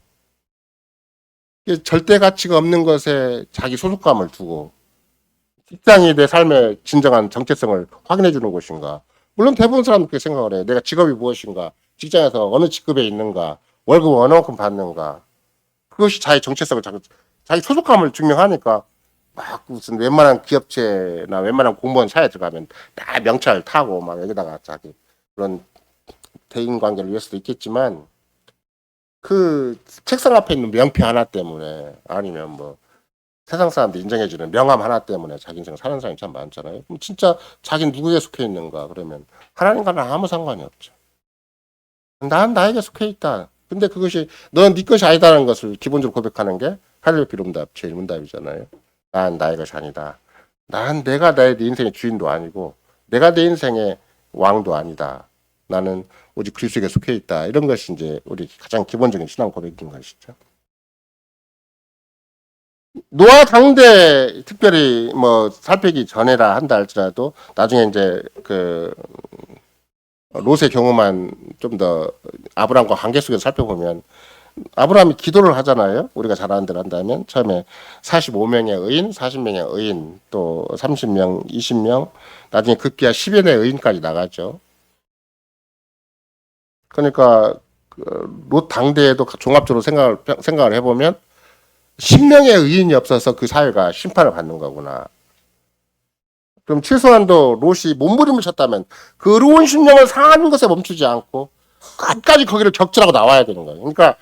Speaker 1: 절대 가치가 없는 것에 자기 소속감을 두고 직장이 내 삶의 진정한 정체성을 확인해 주는 곳인가. 물론 대부분 사람은 그렇게 생각을 해요. 내가 직업이 무엇인가, 직장에서 어느 직급에 있는가, 월급 어느 만큼 받는가. 그것이 자기 정체성을 자기 소속감을 증명하니까 막 무슨 웬만한 기업체나 웬만한 공무원 사회에 들어가면 다 명찰 타고 막 여기다가 자기 그런 대인 관계를 위해서도 있겠지만 그 책상 앞에 있는 명패 하나 때문에 아니면 뭐 세상 사람들이 인정해주는 명함 하나 때문에 자기 인생 사는 사람이 참 많잖아요. 그럼 진짜 자기는 누구에 속해 있는가 그러면 하나님과는 아무 상관이 없죠. 난 나에게 속해 있다. 근데 그것이 넌 네 것이 아니다라는 것을 기본적으로 고백하는 게 하늘의 기름답 제1문답이잖아요. 난 나의 것이 아니다. 난 내가 내 인생의 주인도 아니고 내가 내 인생의 왕도 아니다. 나는 오직 그리스도에게 속해 있다. 이런 것이 이제 우리 가장 기본적인 신앙 고백인 것이죠. 노아 당대 특별히 뭐 살피기 전에라 한다 할지라도 나중에 이제 그 롯의 경우만 좀 더 아브라함과 관계 속에서 살펴보면 아브라함이 기도를 하잖아요. 우리가 잘 아는 대로 한다면 처음에 45명의 의인, 40명의 의인, 또 30명, 20명, 나중에 급기야 10여 명의 의인까지 나가죠. 그러니까 롯 당대에도 종합적으로 생각을 해보면 10명의 의인이 없어서 그 사회가 심판을 받는 거구나. 그럼 최소한도 롯이 몸부림을 쳤다면 그 의로운 심령을 상하는 것에 멈추지 않고 끝까지 거기를 적절하고 나와야 되는 거예요. 그러니까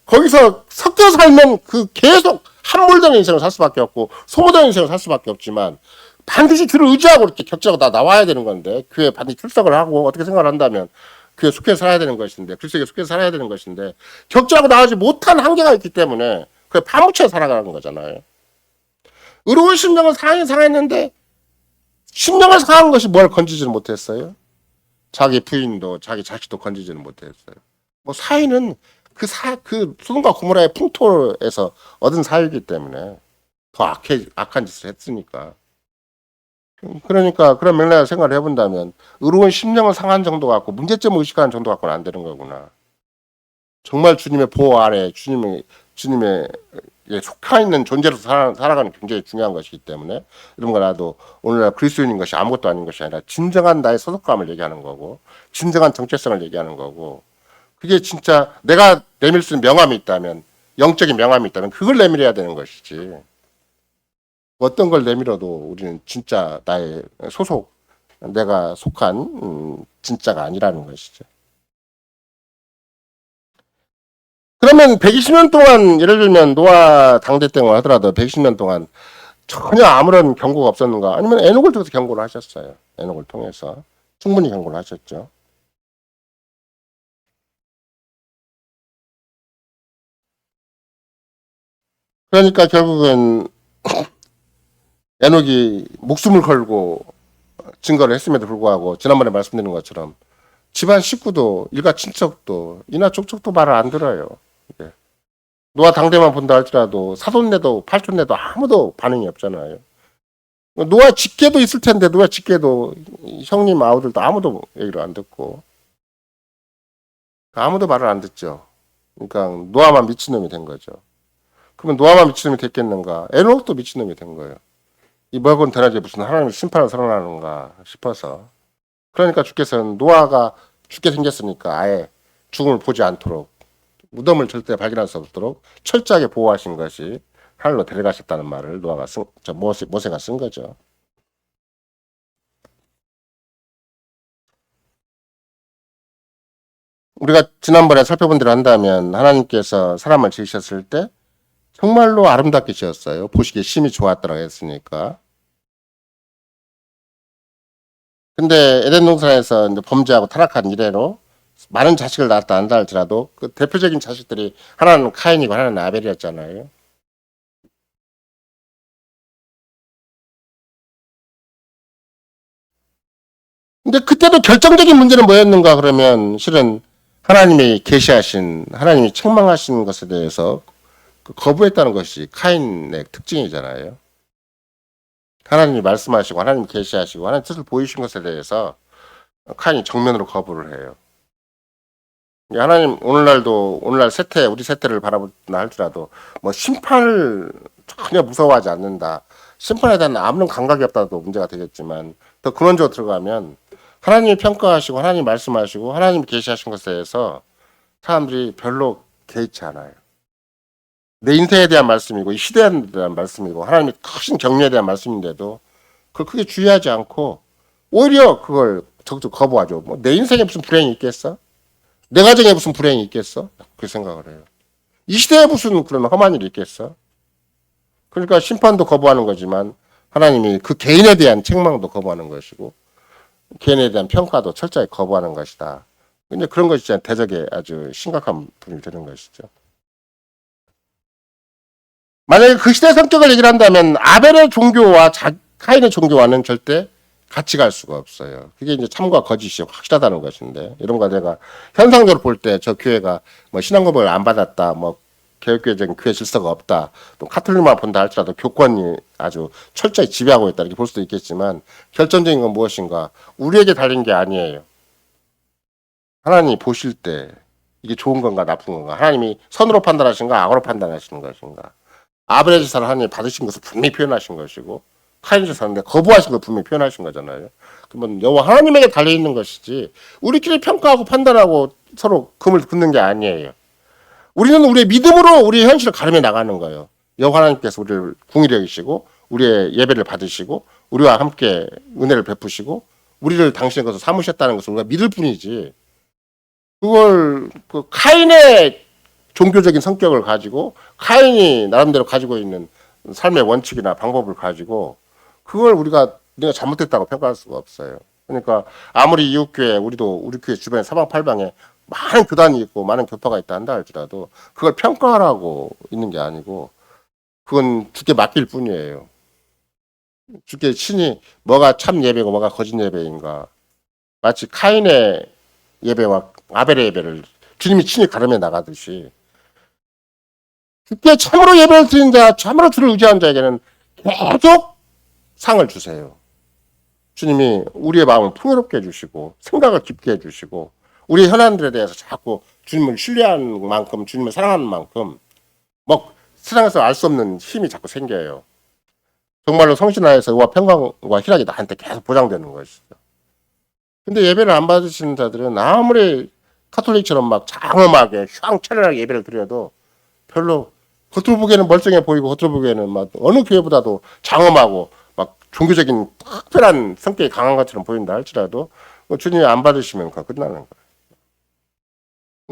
Speaker 1: 거기서 섞여 살면 그 계속 함몰되는 인생을 살 수밖에 없고 소모되는 인생을 살 수밖에 없지만 반드시 그를 의지하고 이렇게 격자고 다 나와야 되는 건데 교회에 반드시 출석을 하고 어떻게 생각을 한다면 교회에 속해 살아야 되는 것인데 그리스도에게 속해 살아야 되는 것인데 격자고 나가지 못한 한계가 있기 때문에 그게 파묻혀 살아가는 거잖아요. 의로운 심령을 상했는데 심령을 상한 것이 뭘 건지지는 못했어요. 자기 부인도 자기 자식도 건지지는 못했어요. 뭐 사위는 그 소돔과 고모라의 풍토에서 얻은 사유이기 때문에 더 악한 짓을 했으니까. 그러니까 그런 맥락을 생각을 해본다면 의로운 심령을 상한 정도 갖고 문제점을 의식하는 정도 갖고는 안 되는 거구나. 정말 주님의 보호 아래 주님의 속해 있는 존재로서 살아가는 게 굉장히 중요한 것이기 때문에 이런 거 나도 오늘날 그리스도인인 것이 아무것도 아닌 것이 아니라 진정한 나의 소속감을 얘기하는 거고 진정한 정체성을 얘기하는 거고 그게 진짜 내가 내밀 수 있는 명함이 있다면 영적인 명함이 있다면 그걸 내밀어야 되는 것이지 어떤 걸 내밀어도 우리는 진짜 나의 소속 내가 속한 진짜가 아니라는 것이죠. 그러면 120년 동안 예를 들면 노아 당대 때만 하더라도 120년 동안 전혀 아무런 경고가 없었는가? 아니면 에녹을 통해서 경고를 하셨어요. 에녹을 통해서 충분히 경고를 하셨죠. 그러니까 결국은 에녹이 목숨을 걸고 증거를 했음에도 불구하고 지난번에 말씀드린 것처럼 집안 식구도 일가 친척도 이나 족족도 말을 안 들어요. 노아 당대만 본다 할지라도 사돈네도 팔촌네도 아무도 반응이 없잖아요. 노아 직계도 있을 텐데 노아 직계도 형님 아우들도 아무도 얘기를 안 듣고 아무도 말을 안 듣죠. 그러니까 노아만 미친놈이 된 거죠. 그러면 노아만 미친놈이 됐겠는가? 에녹도 미친놈이 된 거예요. 이 멀건 대낮에 무슨 하나님의 심판을 선언하는가 싶어서. 그러니까 주께서는 노아가 죽게 생겼으니까 아예 죽음을 보지 않도록 무덤을 절대 발견할 수 없도록 철저하게 보호하신 것이 하늘로 데려가셨다는 말을 모세가 쓴 거죠. 우리가 지난번에 살펴본 대로 한다면 하나님께서 사람을 지으셨을 때 정말로 아름답게 지었어요. 보시기에 심히 좋았다고 했으니까. 근데 에덴 동산에서 이제 범죄하고 타락한 이래로 많은 자식을 낳았다 한다 할지라도 그 대표적인 자식들이 하나는 카인이고 하나는 아벨이었잖아요. 근데 그때도 결정적인 문제는 뭐였는가 그러면 실은 하나님이 계시하신 하나님이 책망하신 것에 대해서 거부했다는 것이 카인의 특징이잖아요. 하나님이 말씀하시고 하나님이 계시하시고 하나님 뜻을 보이신 것에 대해서 카인이 정면으로 거부를 해요. 하나님 오늘날 우리 세태를 바라본다 할지라도 뭐 심판을 전혀 무서워하지 않는다. 심판에 대한 아무런 감각이 없다도 문제가 되겠지만 더 근원적으로 들어가면 하나님이 평가하시고 하나님이 말씀하시고 하나님이 계시하신 것에 대해서 사람들이 별로 개의치 않아요. 내 인생에 대한 말씀이고 이 시대에 대한 말씀이고 하나님의 크신 격려에 대한 말씀인데도 그걸 크게 주의하지 않고 오히려 그걸 적극 거부하죠. 뭐 내 인생에 무슨 불행이 있겠어? 내 가정에 무슨 불행이 있겠어? 그 생각을 해요. 이 시대에 무슨 그런 험한 일이 있겠어? 그러니까 심판도 거부하는 거지만 하나님이 그 개인에 대한 책망도 거부하는 것이고 개인에 대한 평가도 철저히 거부하는 것이다. 근데 그런 것이 진짜 대적에 아주 심각한 분이 되는 것이죠. 만약에 그 시대 성격을 얘기를 한다면 아벨의 종교와 카인의 종교와는 절대 같이 갈 수가 없어요. 그게 이제 참과 거짓이 확실하다는 것인데 이런 거 내가 현상적으로 볼 때 저 교회가 뭐 신앙고백을 안 받았다, 뭐 개혁교회적인 교회 질서가 없다, 또 카톨릭만 본다 할지라도 교권이 아주 철저히 지배하고 있다 이렇게 볼 수도 있겠지만 결정적인 건 무엇인가? 우리에게 달린 게 아니에요. 하나님이 보실 때 이게 좋은 건가 나쁜 건가? 하나님이 선으로 판단하시는가 악으로 판단하시는 것인가? 아벨의 제사를 하나님이 받으신 것을 분명히 표현하신 것이고 카인의 제사인데 거부하신 걸 분명히 표현하신 거잖아요. 그러면 여호와 하나님에게 달려있는 것이지 우리끼리 평가하고 판단하고 서로 금을 긋는 게 아니에요. 우리는 우리의 믿음으로 우리의 현실을 가르며 나가는 거예요. 여호와 하나님께서 우리를 궁히 여기시고 우리의 예배를 받으시고 우리와 함께 은혜를 베푸시고 우리를 당신의 것으로 삼으셨다는 것을 우리가 믿을 뿐이지 그걸 그 카인의 종교적인 성격을 가지고 카인이 나름대로 가지고 있는 삶의 원칙이나 방법을 가지고 그걸 우리가 잘못했다고 평가할 수가 없어요. 그러니까 아무리 이웃교회 우리도 우리 교회 주변에 사방팔방에 많은 교단이 있고 많은 교파가 있다 한다 할지라도 그걸 평가하라고 있는 게 아니고 그건 주께 맡길 뿐이에요. 주께 친히 뭐가 참 예배고 뭐가 거짓 예배인가 마치 카인의 예배와 아벨의 예배를 주님이 친히 가르며 나가듯이 주께 참으로 예배를 드린 자, 참으로 주를 의지한 자에게는 계속 상을 주세요. 주님이 우리의 마음을 풍요롭게 해주시고 생각을 깊게 해주시고 우리의 현안들에 대해서 자꾸 주님을 신뢰하는 만큼 주님을 사랑하는 만큼 뭐 세상에서 알 수 없는 힘이 자꾸 생겨요. 정말로 성신하에서 의와 평강과 희락이 나한테 계속 보장되는 것이죠. 근데 예배를 안 받으시는 자들은 아무리 카톨릭처럼 막 장엄하게 휘황찬란하게 예배를 드려도 별로 겉으로 보기에는 멀쩡해 보이고 겉으로 보기에는 막 어느 교회보다도 장엄하고 막 종교적인 특별한 성격이 강한 것처럼 보인다 할지라도 주님이 안 받으시면 그거 끝나는 거예요.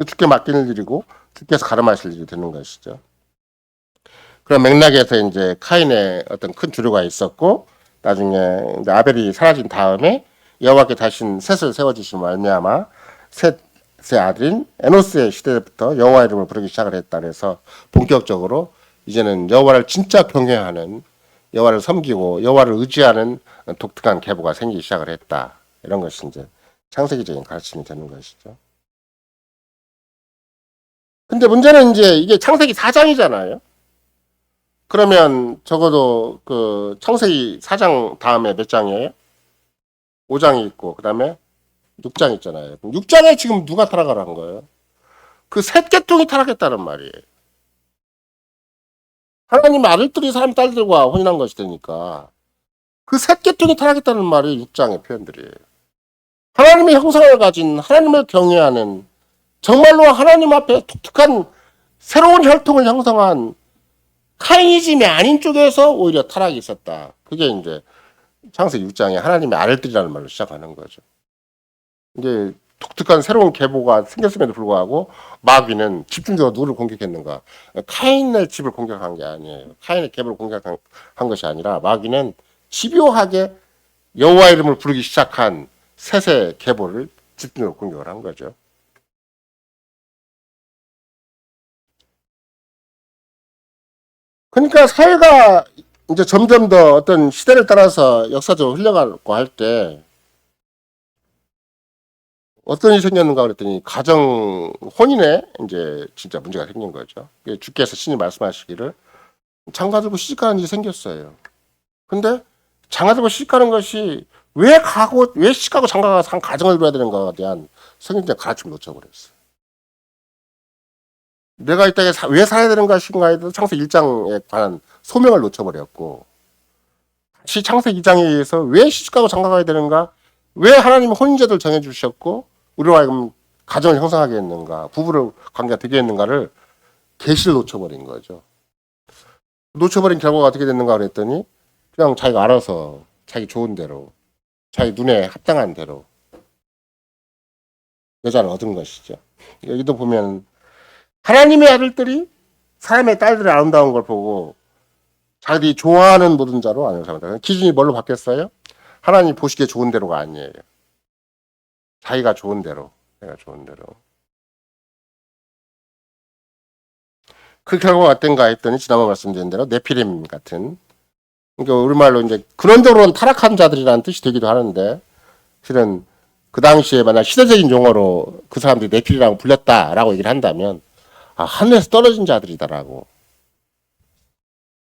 Speaker 1: 주께 맡기는 일이고 주께서 가름하실 일이 되는 것이죠. 그런 맥락에서 이제 카인의 어떤 큰 주류가 있었고 나중에 이제 아벨이 사라진 다음에 여호와께 다신 셋을 세워주신 말미암아 셋의 아들인 에노스의 시대부터 여호와 이름을 부르기 시작을 했다 그래서 본격적으로 이제는 여호와를 진짜 경외하는 여호와를 섬기고 여호와를 의지하는 독특한 계보가 생기기 시작을 했다. 이런 것이 이제 창세기적인 가르침이 되는 것이죠. 근데 문제는 이제 이게 창세기 4장이잖아요. 그러면 적어도 그 창세기 4장 다음에 몇 장이에요? 5장이 있고 그다음에 6장 있잖아요. 6장에 지금 누가 타락을 한 거예요? 그 셋 계통이 타락했다는 말이에요. 하나님의 아들들이 사람 딸들과 혼인한 것이 되니까 그 셋 계통이 타락했다는 말이 6장의 표현들이에요. 하나님의 형상을 가진 하나님을 경외하는 정말로 하나님 앞에 독특한 새로운 혈통을 형성한 카이니즘이 아닌 쪽에서 오히려 타락이 있었다. 그게 이제 창세기 6장에 하나님의 아들들이라는 말로 시작하는 거죠. 이제 독특한 새로운 계보가 생겼음에도 불구하고 마귀는 집중적으로 누구를 공격했는가? 카인의 집을 공격한 게 아니에요. 카인의 계보를 공격한 것이 아니라 마귀는 집요하게 여호와 이름을 부르기 시작한 셋의 계보를 집중적으로 공격을 한 거죠. 그러니까 사회가 이제 점점 더 어떤 시대를 따라서 역사적으로 흘러가고 할 때 어떤 일이 생겼는가 그랬더니 가정 혼인에 이제 진짜 문제가 생긴 거죠. 주께서 신이 말씀하시기를 장가들고 시집가는 일이 생겼어요. 근데 장가들고 시집가는 것이 왜 시집가고 장가가서 한 가정을 이뤄야 되는가에 대한 성경적 가르침을 놓쳐버렸어요. 내가 이 땅에 왜 살아야 되는가 싶은가에 대해서 창세기 1장에 관한 소명을 놓쳐버렸고, 다시 창세기 2장에 의해서 왜 시집가고 장가가야 되는가, 왜 하나님은 혼인제도를 정해주셨고 우리와 하여금 가정을 형성하게 했는가, 부부를 관계가 되게 했는가를 계시를 놓쳐버린 거죠. 놓쳐버린 결과가 어떻게 됐는가 그랬더니 그냥 자기가 알아서 자기 좋은 대로 자기 눈에 합당한 대로 여자를 얻은 것이죠. 여기도 보면 하나님의 아들들이 사람의 딸들의 아름다운 걸 보고 자기들이 좋아하는 모든 자로 아는 사람들. 기준이 뭘로 바뀌었어요? 하나님 보시기에 좋은 대로가 아니에요. 자기가 좋은 대로, 내가 좋은 대로. 그 결과가 어떤가 했더니 지난번 말씀드린 대로 네피림 같은, 그러니까 우리말로 이제 근원적으로는 타락한 자들이라는 뜻이 되기도 하는데, 실은 그 당시에 만약 시대적인 용어로 그 사람들이 네피림이라고 불렸다라고 얘기를 한다면, 하늘에서 떨어진 자들이다라고.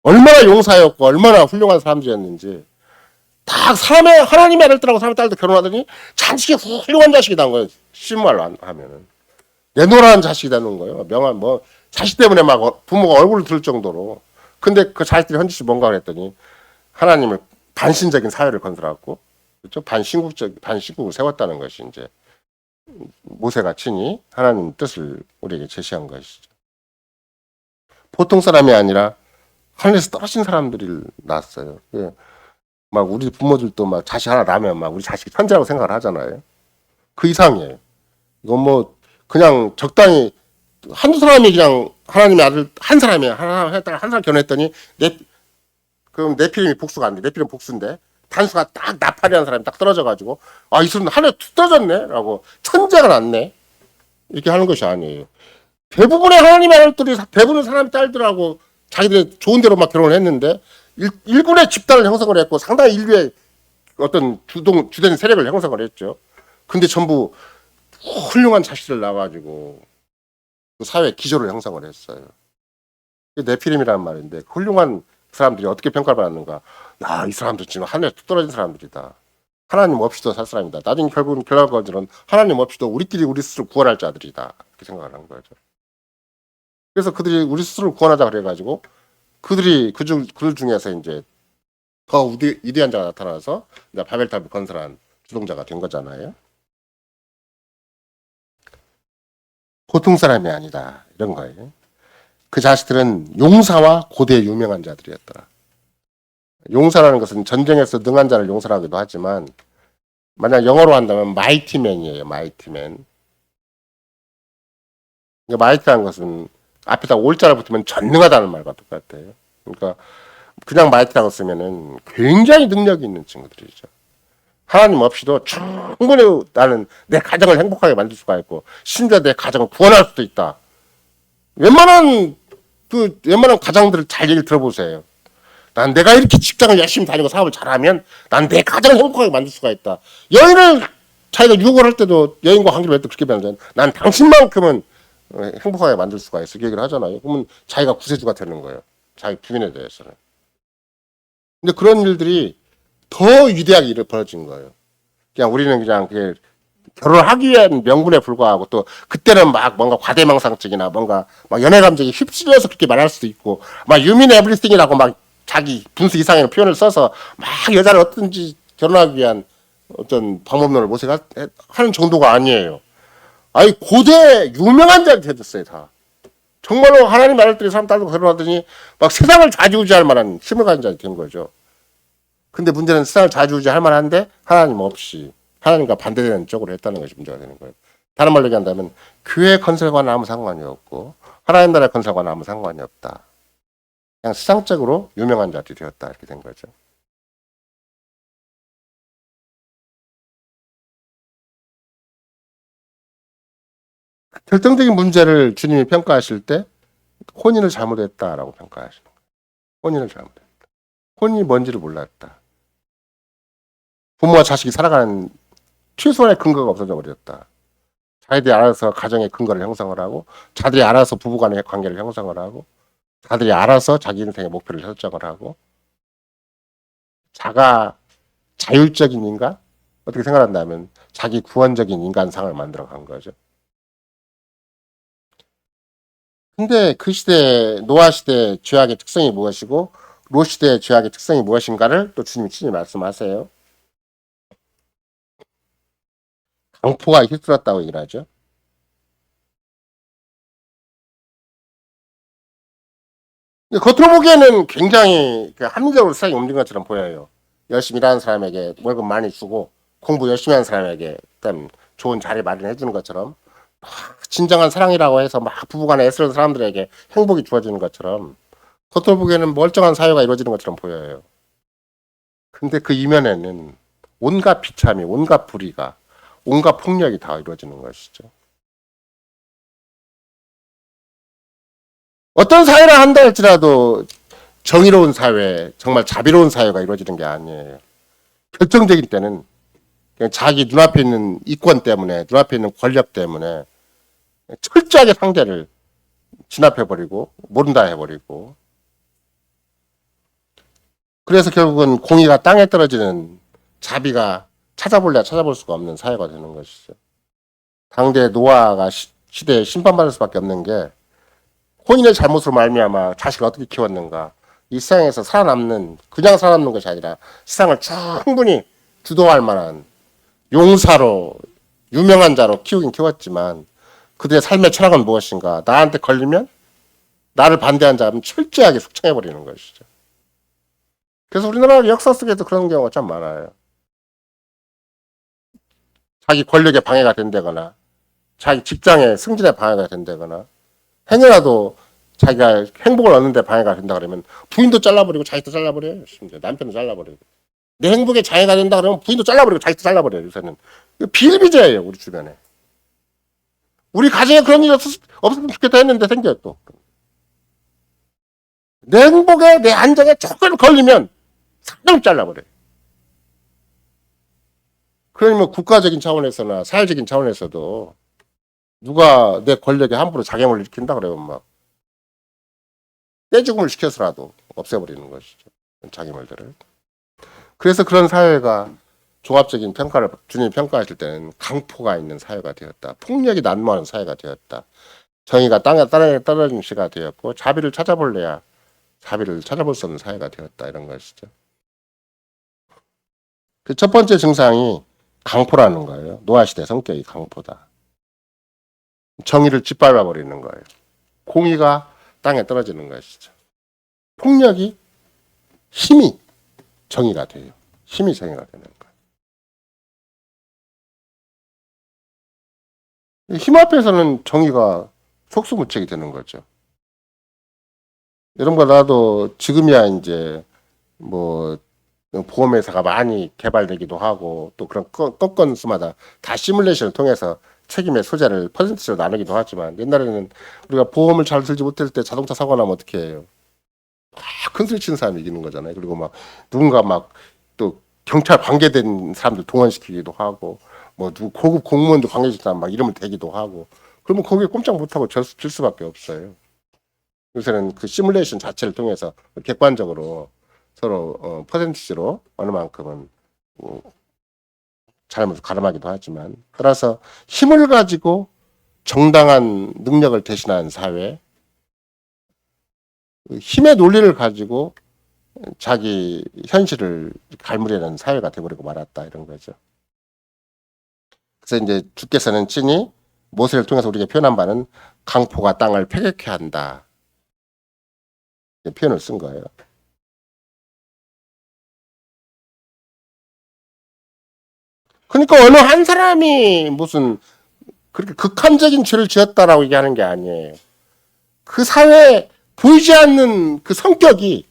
Speaker 1: 얼마나 용사였고 얼마나 훌륭한 사람들이었는지 다 하나님의 아들들하고 사람의 딸도 결혼하더니 자식이 훌륭한 자식이 난 거예요. 심말로 하면은 내노라는 자식이 되는 거예요. 명한 자식 때문에 막 부모가 얼굴을 들 정도로. 근데 그 자식들이 헌짓이 뭔가 그랬더니 하나님을 반신적인 사회를 건설하고, 그렇죠? 반신국을 세웠다는 것이 이제 모세가 친히 하나님 뜻을 우리에게 제시한 것이죠. 보통 사람이 아니라 하늘에서 떨어진 사람들이 낳았어요. 예. 막 우리 부모들도 막 자식 하나 낳으면 막 우리 자식이 천재라고 생각을 하잖아요. 그 이상이에요. 이건 그냥 적당히 한두 사람이 그냥 하나님의 아들 한 사람이 한 사람 결혼했더니 그럼 네피림이 복수가 안 돼. 네피림 복수인데 단수가 딱 나팔이라는 사람이 딱 떨어져가지고 이 사람 하늘에 툭 떨어졌네라고 천재가 났네 이렇게 하는 것이 아니에요. 대부분의 하나님의 아들들이 대부분의 사람 딸들하고 자기들 좋은 대로 막 결혼을 했는데 일군의 집단을 형성을 했고 상당히 인류의 어떤 주된 세력을 형성을 했죠. 근데 전부 훌륭한 자식들 나와가지고 그 사회 기조를 형성을 했어요. 네피림이라는 말인데 훌륭한 사람들이 어떻게 평가를 받았는가? 이 사람들 지금 하늘에 뚝 떨어진 사람들이다. 하나님 없이도 살 사람이다. 나중에 결과적으로는 하나님 없이도 우리끼리 우리 스스로 구원할 자들이다. 이렇게 생각을 한 거죠. 그래서 그들이 우리 스스로 구원하자 그래가지고 그들 중에서 이제 더 위대한 자가 나타나서 바벨탑을 건설한 주동자가 된 거잖아요. 보통 사람이 아니다. 이런 거예요. 그 자식들은 용사와 고대 유명한 자들이었더라. 용사라는 것은 전쟁에서 능한 자를 용사라고도 하지만 만약 영어로 한다면 마이티맨이에요. 마이티맨. 마이티라는 것은 앞에다 올자를 붙으면 전능하다는 말과 똑같아요. 그러니까 그냥 마이티라고 쓰면은 굉장히 능력이 있는 친구들이죠. 하나님 없이도 충분히 나는 내 가정을 행복하게 만들 수가 있고 심지어 내 가정을 구원할 수도 있다. 웬만한 가장들을 잘 얘기를 들어보세요. 난 내가 이렇게 직장을 열심히 다니고 사업을 잘하면 난 내 가정을 행복하게 만들 수가 있다. 여인을 자기가 유혹을 할 때도 여인과 관계를 맺을 때 그렇게 변하잖아요. 난 당신만큼은 행복하게 만들 수가 있어. 그 얘기를 하잖아요. 그러면 자기가 구세주가 되는 거예요. 자기 부인에 대해서는. 근데 그런 일들이 더 위대하게 벌어진 거예요. 그냥 우리는 그냥 결혼하기 위한 명분에 불과하고 또 그때는 막 뭔가 과대망상증이나 뭔가 막 연애 감정이 휩쓸려서 그렇게 말할 수도 있고 막 유민 에브리띵이라고 막 자기 분수 이상의 표현을 써서 막 여자를 어떤지 결혼하기 위한 어떤 방법론을 모색하는 정도가 아니에요. 아니 고대 유명한 자한테 해줬어요 다. 정말로 하나님 말을 들은 사람 따로 결혼하더니 막 세상을 좌지우지할 만한 힘을 가진 자이 된 거죠. 근데 문제는 세상을 좌지우지할 만한데 하나님 없이 하나님과 반대되는 쪽으로 했다는 것이 문제가 되는 거예요. 다른 말로 얘기한다면 교회 건설과는 아무 상관이 없고 하나님 나라의 건설과는 아무 상관이 없다. 그냥 세상적으로 유명한 자들이 되었다 이렇게 된 거죠. 결정적인 문제를 주님이 평가하실 때 혼인을 잘못했다라고 평가하시는 거예요. 혼인을 잘못했다. 혼인이 뭔지를 몰랐다. 부모와 자식이 살아가는 최소한의 근거가 없어져 버렸다. 자기들이 알아서 가정의 근거를 형성을 하고 자들이 알아서 부부간의 관계를 형성을 하고 자들이 알아서 자기 인생의 목표를 설정을 하고 자가 자율적인 인간? 어떻게 생각한다면 자기 구원적인 인간상을 만들어 간 거죠. 근데 그 시대 노아 시대 죄악의 특성이 무엇이고 롯 시대의 죄악의 특성이 무엇인가를 또 주님이 친히 말씀하세요. 강포가 휩쓸었다고 얘기를 하죠. 겉으로 보기에는 굉장히 합리적으로 세상이 움직인 것처럼 보여요. 열심히 일하는 사람에게 월급 많이 주고 공부 열심히 하는 사람에게 일단 좋은 자리 마련해 주는 것처럼 진정한 사랑이라고 해서 막 부부간에 애쓰는 사람들에게 행복이 주어지는 것처럼 겉으로 보기에는 멀쩡한 사회가 이루어지는 것처럼 보여요. 근데 그 이면에는 온갖 비참이, 온갖 불의가, 온갖 폭력이 다 이루어지는 것이죠. 어떤 사회라 한다 할지라도 정의로운 사회, 정말 자비로운 사회가 이루어지는 게 아니에요. 결정적인 때는 그냥 자기 눈앞에 있는 이권 때문에, 눈앞에 있는 권력 때문에 철저하게 상대를 진압해버리고, 모른다 해버리고, 그래서 결국은 공의가 땅에 떨어지는 자비가 찾아볼래야 찾아볼 수가 없는 사회가 되는 것이죠. 당대 노아가 시대에 심판받을 수밖에 없는 게 혼인의 잘못으로 말미암아 자식을 어떻게 키웠는가. 이 세상에서 살아남는 그냥 살아남는 것이 아니라 세상을 충분히 주도할 만한 용사로 유명한 자로 키우긴 키웠지만 그들의 삶의 철학은 무엇인가. 나한테 걸리면 나를 반대한 자는 철저하게 숙청해버리는 것이죠. 그래서 우리나라 역사 속에도 그런 경우가 참 많아요. 자기 권력에 방해가 된다거나 자기 직장의 승진에 방해가 된다거나 행여라도 자기가 행복을 얻는데 방해가 된다 그러면 부인도 잘라버리고 자식도 잘라버려요. 심지어 남편도 잘라버리고 내 행복에 장애가 된다 그러면 부인도 잘라버리고 자식도 잘라버려요. 요새는 비일비재예요. 우리 주변에. 우리 가정에 그런 일이 없었으면 좋겠다 했는데 생겨요 또. 내 행복에 내 안정에 조금 걸리면 사람 잘라버려요. 그러면 국가적인 차원에서나 사회적인 차원에서도 누가 내 권력에 함부로 작용을 일으킨다 그러면 막 떼죽음을 시켜서라도 없애버리는 것이죠. 자기말들을. 그래서 그런 사회가 종합적인 평가를 주님이 평가하실 때는 강포가 있는 사회가 되었다. 폭력이 난무하는 사회가 되었다. 정의가 땅에 떨어진 시가 되었고 자비를 찾아볼래야 자비를 찾아볼 수 없는 사회가 되었다. 이런 것이죠. 그 첫 번째 증상이 강포라는 거예요. 노아시대 성격이 강포다. 정의를 짓밟아 버리는 거예요. 공의가 땅에 떨어지는 것이죠. 폭력이 힘이 정의가 돼요. 힘이 정의가 되는 거예요. 힘 앞에서는 정의가 속수무책이 되는 거죠. 여러분과 나도 지금이야 이제 뭐 보험회사가 많이 개발되기도 하고 또 그런 건수마다 다 시뮬레이션을 통해서 책임의 소재를 퍼센트로 나누기도 하지만 옛날에는 우리가 보험을 잘 들지 못할 때 자동차 사고 나면 어떻게 해요? 큰 소리 치는 사람이 이기는 거잖아요. 그리고 막 누군가 막 또 경찰 관계된 사람들 동원시키기도 하고 뭐 누구 고급 공무원도 관계시키면 막 이름을 대기도 하고 그러면 거기에 꼼짝 못하고 질 수밖에 없어요. 요새는 그 시뮬레이션 자체를 통해서 객관적으로 서로 퍼센티지로 어느 만큼은 잘못 가름하기도 하지만, 따라서 힘을 가지고 정당한 능력을 대신하는 사회, 힘의 논리를 가지고 자기 현실을 갈무리하는 사회가 되어버리고 말았다, 이런 거죠. 그래서 이제 주께서는 친히 모세를 통해서 우리에게 표현한 바는 강포가 땅을 패격케 한다, 표현을 쓴 거예요. 그러니까 어느 한 사람이 무슨 그렇게 극한적인 죄를 지었다라고 얘기하는 게 아니에요. 그 사회에 보이지 않는 그 성격이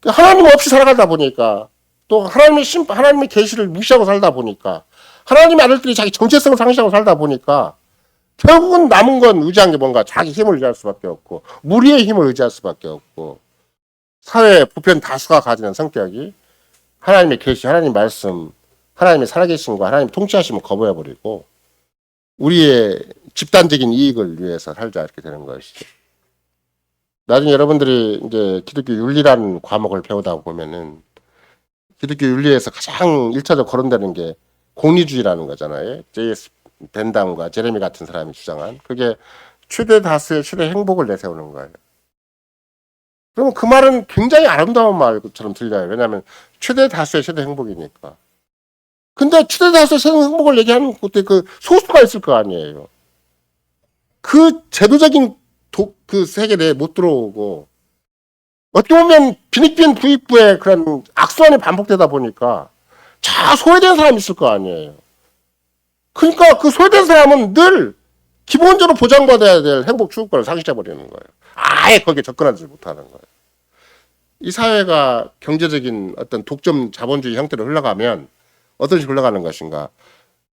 Speaker 1: 하나님 없이 살아가다 보니까, 또 하나님의 계시를 무시하고 살다 보니까, 하나님의 아들들이 자기 정체성을 상실하고 살다 보니까 결국은 남은 건 의지한 게 뭔가 자기 힘을 의지할 수밖에 없고, 무리의 힘을 의지할 수밖에 없고, 사회 보편 다수가 가지는 성격이 하나님의 계시, 하나님 말씀, 하나님의 살아계심과 하나님 통치하심을 거부해버리고 우리의 집단적인 이익을 위해서 살자, 이렇게 되는 것이죠. 나중에 여러분들이 이제 기독교 윤리라는 과목을 배우다 보면은 기독교 윤리에서 가장 1차적으로 거론되는 게 공리주의라는 거잖아요. J.S. 벤담과 제레미 같은 사람이 주장한, 그게 최대 다수의 최대 행복을 내세우는 거예요. 그러면 그 말은 굉장히 아름다운 말처럼 들려요. 왜냐하면 최대 다수의 최대 행복이니까. 근데 최대 다수의 최대 행복을 얘기하는 곳에 그 소수가 있을 거 아니에요. 그 제도적인 그 세계 내에 못 들어오고, 어떻게 보면 빈익빈 부익부의 그런 악순환이 반복되다 보니까 소외된 사람이 있을 거 아니에요. 그러니까 그 소외된 사람은 늘 기본적으로 보장받아야 될 행복 추구권을 상실해버리는 거예요. 아예 거기에 접근하지 못하는 거예요. 이 사회가 경제적인 어떤 독점 자본주의 형태로 흘러가면 어떤 식으로 흘러가는 것인가.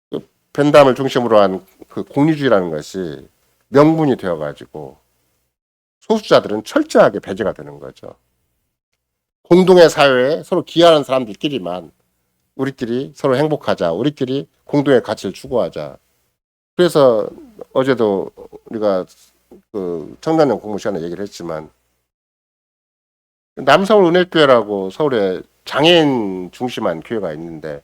Speaker 1: 그 벤담을 중심으로 한 그 공리주의라는 것이 명분이 되어가지고 소수자들은 철저하게 배제가 되는 거죠. 공동의 사회에 서로 기여하는 사람들끼리만 우리끼리 서로 행복하자, 우리끼리 공동의 가치를 추구하자. 그래서 어제도 우리가 그 청년년 공부 시간에 얘기를 했지만, 남서울 은혜교회라고 서울에 장애인 중심한 교회가 있는데,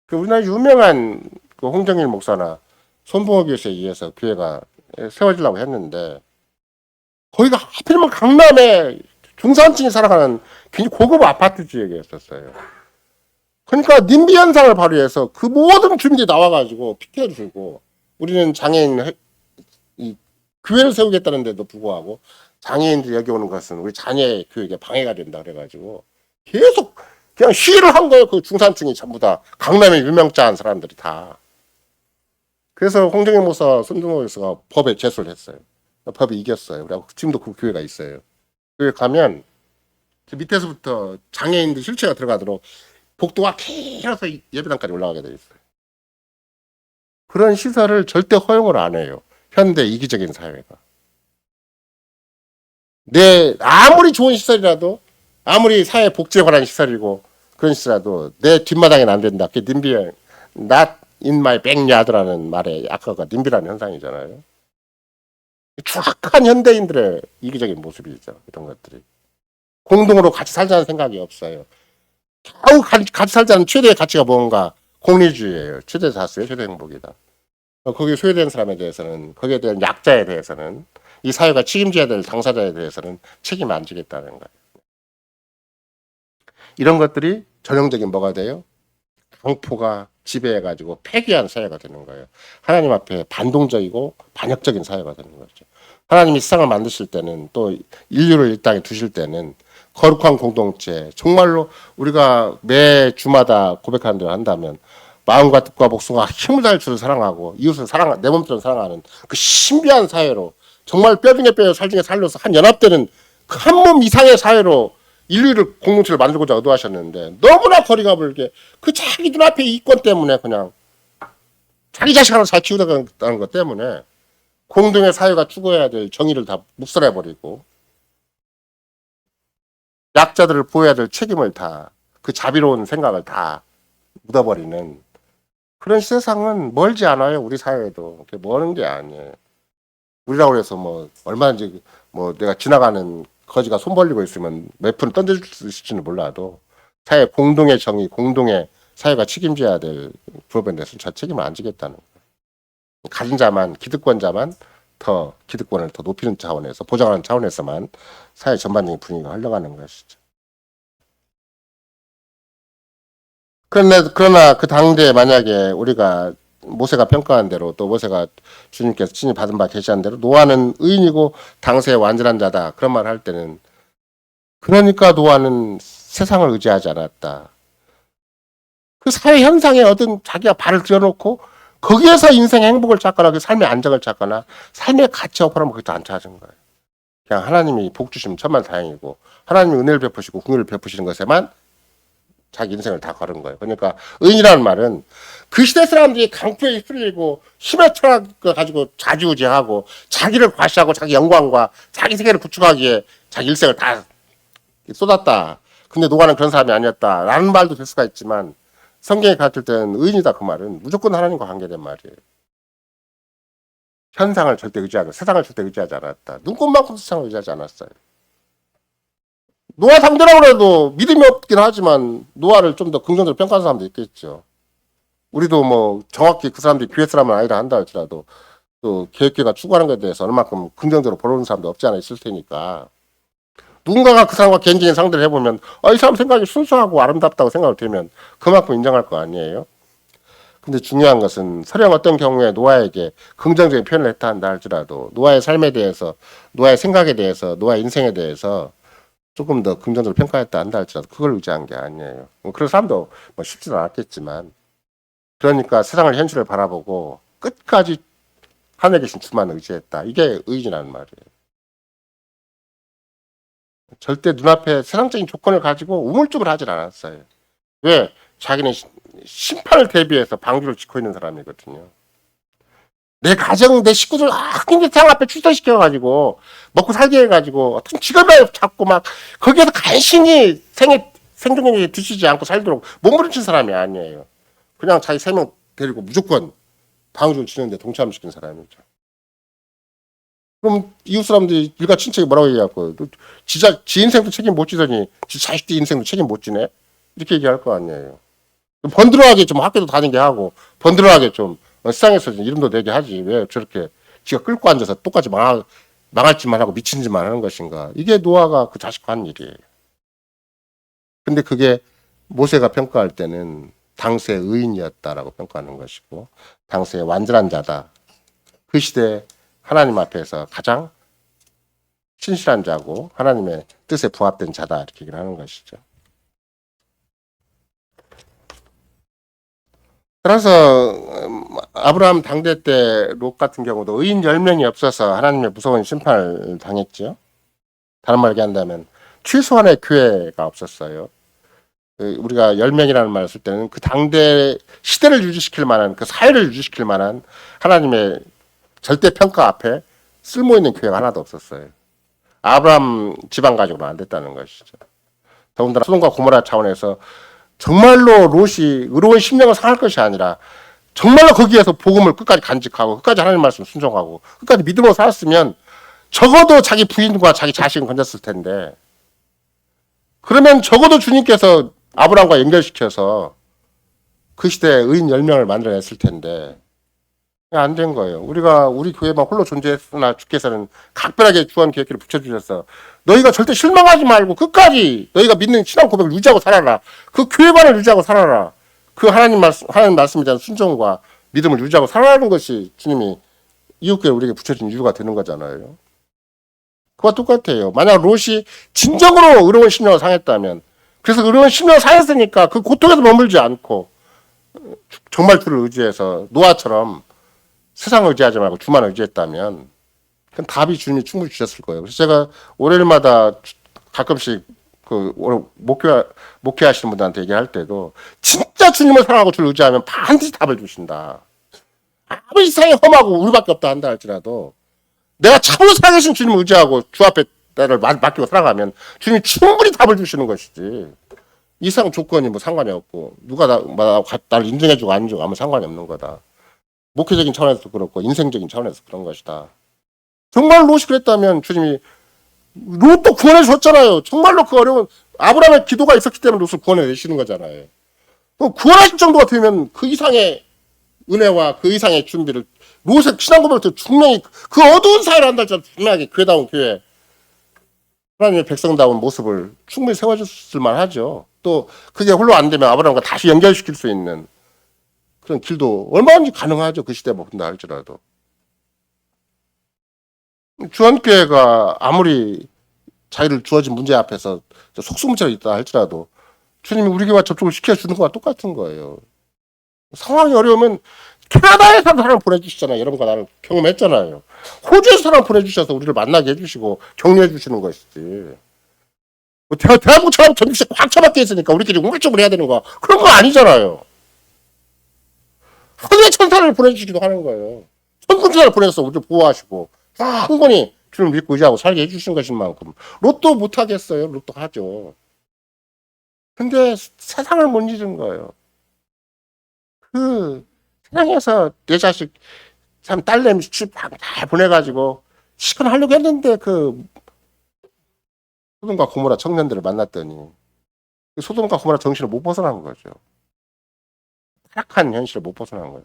Speaker 1: 그 우리나라 유명한 그 홍정일 목사나 손봉호 교수에 의해서 교회가 세워지려고 했는데, 거기가 하필이면 강남에 중산층이 살아가는 굉장히 고급 아파트 지역이었었어요. 그러니까 님비 현상을 발휘해서 그 모든 주민들이 나와가지고 피켓을 들고, 우리는 장애인 이 교회를 세우겠다는 데도 불구하고 장애인들이 여기 오는 것은 우리 자녀의 교육에 방해가 된다 그래가지고 계속 그냥 시위를 한 거예요. 그 중산층이 전부 다, 강남의 유명자한 사람들이 다. 그래서 홍정일 목사, 손준호 교수가 법에 제소를 했어요. 법이 이겼어요. 그리고 지금도 그 교회가 있어요. 교회 가면 그 밑에서부터 장애인들 휠체어가 들어가도록 복도가 길어서 예배당까지 올라가게 돼 있어요. 그런 시설을 절대 허용을 안 해요. 현대 이기적인 사회가. 아무리 좋은 시설이라도, 아무리 사회 복지에 관한 시설이고 그런 시설이라도 내 뒷마당에는 안 된다. 그게 님비, not in my backyard라는 말의 약화가 님비라는 현상이잖아요. 추악한 현대인들의 이기적인 모습이죠. 이런 것들이. 공동으로 같이 살자는 생각이 없어요. 겨우 같이 살자는 최대의 가치가 뭔가? 공리주의예요. 최대 다수의 최대 행복이다. 거기에 소외된 사람에 대해서는, 거기에 대한 약자에 대해서는, 이 사회가 책임져야 될 당사자에 대해서는 책임 안 지겠다는 거예요. 이런 것들이 전형적인 뭐가 돼요? 강포가 지배해가지고 폐기한 사회가 되는 거예요. 하나님 앞에 반동적이고 반역적인 사회가 되는 거죠. 하나님이 세상을 만드실 때는, 또 인류를 이 땅에 두실 때는 거룩한 공동체, 정말로 우리가 매 주마다 고백하는 대로 한다면 마음과 뜻과 목숨과 힘을 다할 주를 사랑하고 이웃을 내 몸처럼 사랑하는 그 신비한 사회로, 정말 뼈 중에 뼈, 살 중에 살로서 한 연합되는 그 한 몸 이상의 사회로 인류를, 공동체를 만들고자 의도하셨는데, 너무나 거리가 멀게 그 자기 눈앞에 이권 때문에, 그냥 자기 자식 하나 잘 키우다는 것 때문에 공동의 사회가 추구해야 될 정의를 다 묵살해버리고, 약자들을 보호해야 될 책임을 다, 그 자비로운 생각을 다 묻어버리는 그런 세상은 멀지 않아요. 우리 사회도. 먼 게 아니에요. 우리라고 해서 뭐 얼마든지 뭐 내가 지나가는 거지가 손 벌리고 있으면 몇 푼 던져줄 수 있을지는 몰라도, 사회 공동의 정의, 공동의 사회가 책임져야 될 부분에 대해서는 저 책임을 안 지겠다는 거예요. 가진 자만, 기득권자만 더 기득권을 더 높이는 차원에서, 보장하는 차원에서만 사회 전반적인 분위기가 흘러가는 것이죠. 그러나 그 당대에 만약에 우리가 모세가 평가한 대로, 또 모세가 주님께서 친히 받은 바 계시한 대로 노아는 의인이고 당세의 완전한 자다, 그런 말을 할 때는, 그러니까 노아는 세상을 의지하지 않았다. 그 사회 현상에 어떤 자기가 발을 들여놓고 거기에서 인생의 행복을 찾거나 그 삶의 안정을 찾거나 삶의 가치 어퍼라면 그것도 안 찾은 거예요. 그냥 하나님이 복 주시면 천만다행이고 하나님이 은혜를 베푸시고 긍휼을 베푸시는 것에만 자기 인생을 다 걸은 거예요. 그러니까 의인이라는 말은 그 시대 사람들이 강포에 휩쓸리고 힘의 철학을 가지고 좌지우지하고 자기를 과시하고 자기 영광과 자기 세계를 구축하기에 자기 일생을 다 쏟았다. 근데 노아는 그런 사람이 아니었다 라는 말도 될 수가 있지만, 성경에 가르칠 때는 의인이다 그 말은 무조건 하나님과 관계된 말이에요. 현상을 절대 의지하고 세상을 절대 의지하지 않았다. 눈꽃만큼 세상을 의지하지 않았어요. 노아 상대라고 해도 믿음이 없긴 하지만 노아를 좀 더 긍정적으로 평가하는 사람도 있겠죠. 우리도 뭐 정확히 그 사람들이 교회 사람은 아니라 한다 할지라도 또 계획교회가 추구하는 것에 대해서 얼마큼 긍정적으로 보는 사람도 없지 않아 있을 테니까, 누군가가 그 사람과 개인적인 상대를 해보면 이 사람 생각이 순수하고 아름답다고 생각을 들면 그만큼 인정할 거 아니에요. 근데 중요한 것은 설령 어떤 경우에 노아에게 긍정적인 표현을 했다 한다 할지라도 노아의 삶에 대해서, 노아의 생각에 대해서, 노아의 인생에 대해서 조금 더 긍정적으로 평가했다 한다 할지라도 그걸 의지한 게 아니에요. 그런 사람도 뭐 쉽지는 않았겠지만, 그러니까 세상을 현실을 바라보고 끝까지 하늘에 계신 주만 의지했다. 이게 의인이라는 말이에요. 절대 눈앞에 세상적인 조건을 가지고 우물쭈물 하질 않았어요. 왜? 자기는 심판을 대비해서 방주를 짓고 있는 사람이거든요. 내 가정, 내 식구들 큰 세상 앞에 출세시켜가지고 먹고 살게 해가지고 어떤 직업을 잡고 막 거기에서 간신히 생존에 드시지 않고 살도록 몸부림친 사람이 아니에요. 그냥 자기 생명 데리고 무조건 방주를 치는데 동참시킨 사람이죠. 그럼 이웃 사람들이 일가 친척이 뭐라고 얘기하고, 지 인생도 책임 못 지더니 지 자식들 인생도 책임 못 지네? 이렇게 얘기할 거 아니에요. 번들어하게 좀 학교도 다니게 하고 번들어하게 좀 세상에서 좀 이름도 내게 하지, 왜 저렇게 지가 끌고 앉아서 똑같이 망할 짓만 하고 미친 짓만 하는 것인가. 이게 노아가 그 자식과 한 일이에요. 근데 그게 모세가 평가할 때는 당시의 의인이었다라고 평가하는 것이고, 당시의 완전한 자다, 그 시대에 하나님 앞에서 가장 신실한 자고 하나님의 뜻에 부합된 자다, 이렇게 얘기를 하는 것이죠. 따라서 아브라함 당대 때 롯 같은 경우도 의인 10명이 없어서 하나님의 무서운 심판을 당했죠. 다른 말로 얘기한다면 최소한의 교회가 없었어요. 우리가 10명이라는 말을 쓸 때는 그 당대 시대를 유지시킬 만한, 그 사회를 유지시킬 만한 하나님의 절대 평가 앞에 쓸모 있는 교회가 하나도 없었어요. 아브라함 집안 가족은 안 됐다는 것이죠. 더군다나 소돔과 고모라 차원에서 정말로 롯이 의로운 심령을 상할 것이 아니라 정말로 거기에서 복음을 끝까지 간직하고 끝까지 하나님 말씀 순종하고 끝까지 믿음으로 살았으면 적어도 자기 부인과 자기 자식은 건졌을 텐데, 그러면 적어도 주님께서 아브라함과 연결시켜서 그 시대에 의인 10명을 만들어냈을 텐데 안 된 거예요. 우리 교회만 홀로 존재했으나 주께서는 각별하게 주원 계획기를 붙여주셔서 너희가 절대 실망하지 말고 끝까지 너희가 믿는 신앙 고백을 유지하고 살아라. 그 교회관을 유지하고 살아라. 그 하나님 말씀에 대한 순종과 믿음을 유지하고 살아라는 것이 주님이 이웃교회 우리에게 붙여준 이유가 되는 거잖아요. 그와 똑같아요. 만약 롯이 진정으로 의로운 심령을 상했다면, 그래서 의로운 심령을 상했으니까 그 고통에서 머물지 않고 정말 주를 의지해서 노아처럼 세상을 의지하지 말고 주만 의지했다면 그럼 답이 주님이 충분히 주셨을 거예요. 그래서 제가 월요일마다 가끔씩 그 목회하시는 분들한테 얘기할 때도 진짜 주님을 사랑하고 주를 의지하면 반드시 답을 주신다. 아무리 세상이 험하고 우리밖에 없다 한다 할지라도 내가 참으로 살아계신 주님을 의지하고 주 앞에 나를 맡기고 살아가면 주님이 충분히 답을 주시는 것이지, 이상 조건이 뭐 상관이 없고 누가 나를 인정해주고 안 인정하면 상관이 없는 거다. 목회적인 차원에서도 그렇고 인생적인 차원에서 그런 것이다. 정말 롯이 그랬다면 주님이 롯도 구원해 줬잖아요. 정말로 그 어려운 아브라함의 기도가 있었기 때문에 롯을 구원해 내시는 거잖아요. 구원하실 정도가 되면 그 이상의 은혜와 그 이상의 준비를 모세 신앙고백도 분명히 그 어두운 사회를 한다 할지라도 분명하게 교회다운 교회 하나님의 백성다운 모습을 충분히 세워줬을 만하죠. 또 그게 홀로 안 되면 아브라함과 다시 연결시킬 수 있는 그런 길도 얼마든지 가능하죠. 그 시대에 본다 할지라도. 주한교회가 아무리 자기를 주어진 문제 앞에서 속수무책이 있다 할지라도 주님이 우리 교회와 접촉을 시켜주는 거와 똑같은 거예요. 상황이 어려우면 캐나다에서 사람 보내주시잖아요. 여러분과 나는 경험했잖아요. 호주에서 사람 보내주셔서 우리를 만나게 해주시고 격려해 주시는 것이지. 뭐 대한민국처럼 전국에 꽉 처박혀 있으니까 우리끼리 우물쭈물 해야 되는 거 그런 거 아니잖아요. 하늘의 천사를 보내주시기도 하는 거예요. 천군천사를 보내서 우리를 보호하시고 한 번이 주를 믿고 의지하고 살게 해주신 것인 만큼 로또 못하겠어요. 로또 하죠. 근데 세상을 못 잊은 거예요. 그 세상에서 내 자식 참 딸내미 잘 보내가지고 시간하려고 했는데 그 소돔과 고모라 청년들을 만났더니 소돔과 고모라 정신을 못 벗어난 거죠. 타락한 현실을 못 벗어난 거예요.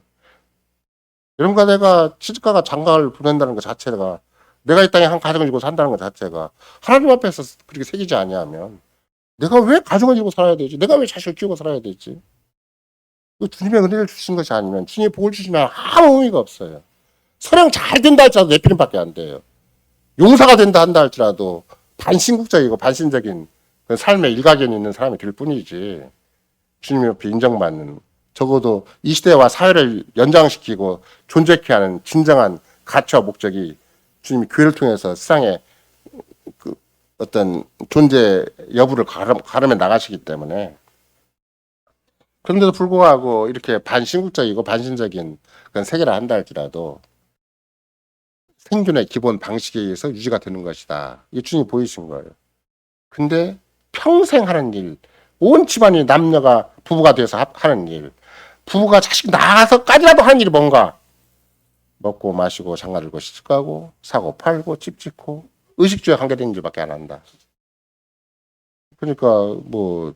Speaker 1: 여러분과 내가 시집가가 장가를 보낸다는 것 자체가 내가 이 땅에 한 가정을 이루고 산다는 것 자체가 하나님 앞에서 그렇게 새기지 아니하면 내가 왜 가정을 이루고 살아야 되지? 내가 왜 자식을 키우고 살아야 되지? 주님의 은혜를 주신 것이 아니면 주님의 복을 주시면 아무 의미가 없어요. 선행 잘 된다 할지라도 내피림밖에 안 돼요. 용사가 된다 한다 할지라도 반신국적이고 반신적인 삶의 일가견이 있는 사람이 될 뿐이지 주님 옆에 인정받는 적어도 이 시대와 사회를 연장시키고 존재케 하는 진정한 가치와 목적이 주님이 교회를 통해서 세상에 그 어떤 존재 여부를 가름해 나가시기 때문에 그런데도 불구하고 이렇게 반신국적이고 반신적인 그런 세계를 한다 할지라도 생존의 기본 방식에 의해서 유지가 되는 것이다. 이게 주님이 보이신 거예요. 근데 평생 하는 일, 온 집안이 남녀가 부부가 돼서 하는 일, 부부가 자식 낳아서까지라도 하는 일이 뭔가 먹고 마시고 장가 들고 시집 가고 사고 팔고 집 짓고 의식주에 관계된 일밖에 안 한다. 그러니까 뭐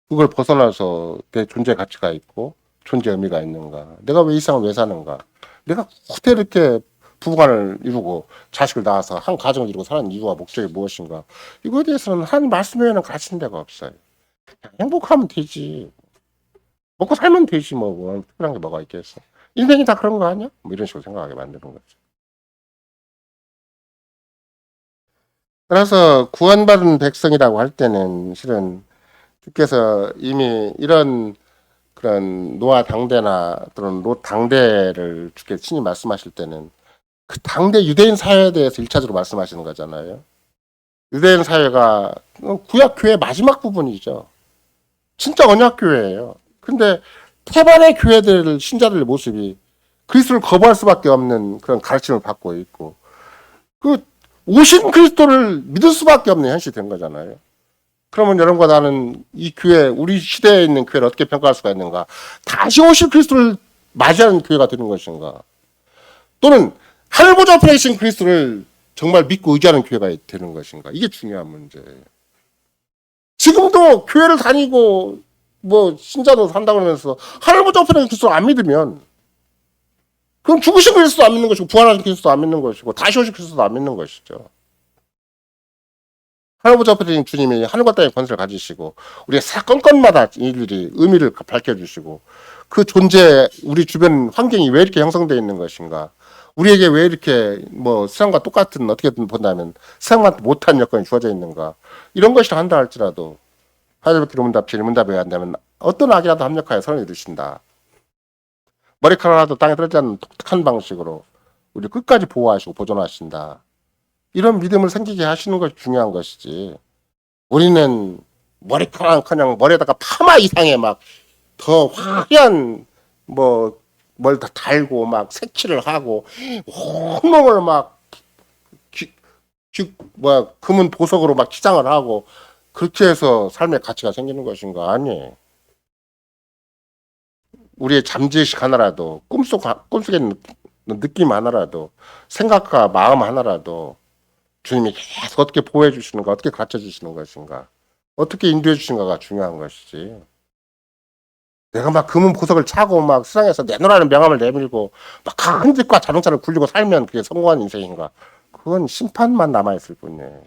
Speaker 1: 그걸 벗어나서 내 존재 가치가 있고 존재 의미가 있는가? 내가 왜 이 세상을 왜 사는가? 내가 그때 이렇게 부부간을 이루고 자식을 낳아서 한 가정을 이루고 사는 이유와 목적이 무엇인가? 이거에 대해서는 한 말씀 외에는 가르친 데가 없어요. 그냥 행복하면 되지. 먹고 살면 되지 뭐 특별한 게 뭐가 있겠어. 인생이 다 그런 거 아니야? 뭐 이런 식으로 생각하게 만드는 거죠. 따라서 구원받은 백성이라고 할 때는 실은 주께서 이미 이런 그런 노아 당대나 또는 롯 당대를 주께서 친히 말씀하실 때는 그 당대 유대인 사회에 대해서 1차적으로 말씀하시는 거잖아요. 유대인 사회가 구약 교회 마지막 부분이죠. 진짜 언약 교회예요. 근데 태반의 교회들 신자들의 모습이 그리스도를 거부할 수밖에 없는 그런 가르침을 받고 있고 그 오신 그리스도를 믿을 수밖에 없는 현실이 된 거잖아요. 그러면 여러분과 나는 이 교회, 우리 시대에 있는 교회를 어떻게 평가할 수가 있는가? 다시 오실 그리스도를 맞이하는 교회가 되는 것인가? 또는 하늘보좌 앞에 계신 그리스도를 정말 믿고 의지하는 교회가 되는 것인가? 이게 중요한 문제예요. 지금도 교회를 다니고 뭐 신자도 산다고 하면서 하늘보좌 앞에 계신 그리스도를 안 믿으면 그럼 죽으신 그리스도 안 믿는 것이고 부활하신 그리스도 안 믿는 것이고 다시 오실 그리스도도 안 믿는 것이죠. 하늘보좌 앞에 계신 주님이 하늘과 땅의 권세를 가지시고 우리의 사건건마다 일일이 의미를 밝혀주시고 그 존재 우리 주변 환경이 왜 이렇게 형성되어 있는 것인가 우리에게 왜 이렇게 뭐 세상과 똑같은 어떻게든 본다면 세상과 못한 여건이 주어져 있는가 이런 것이라 한다 할지라도 하늘밖에 문답 질문답에 한다면 어떤 악이라도 합력하여 선을 이루신다. 머리카락 하나도 땅에 떨어지지 않는 독특한 방식으로 우리 끝까지 보호하시고 보존하신다. 이런 믿음을 생기게 하시는 것이 중요한 것이지. 우리는 머리카락은커녕 머리에다가 파마 이상의 막 더 화려한 뭐 뭘 다 달고 막 색칠을 하고 온몸을 막 금은 보석으로 막 치장을 하고 그렇게 해서 삶의 가치가 생기는 것인가? 아니에요. 우리의 잠재의식 하나라도 꿈속에 있는 느낌 하나라도 생각과 마음 하나라도 주님이 계속 어떻게 보호해 주시는가, 어떻게 가르쳐 주시는 것인가, 어떻게 인도해 주시는가가 중요한 것이지. 내가 막 금은 보석을 차고 막 세상에서 내놓으라는 명함을 내밀고 막 큰 집과 자동차를 굴리고 살면 그게 성공한 인생인가? 그건 심판만 남아있을 뿐이에요.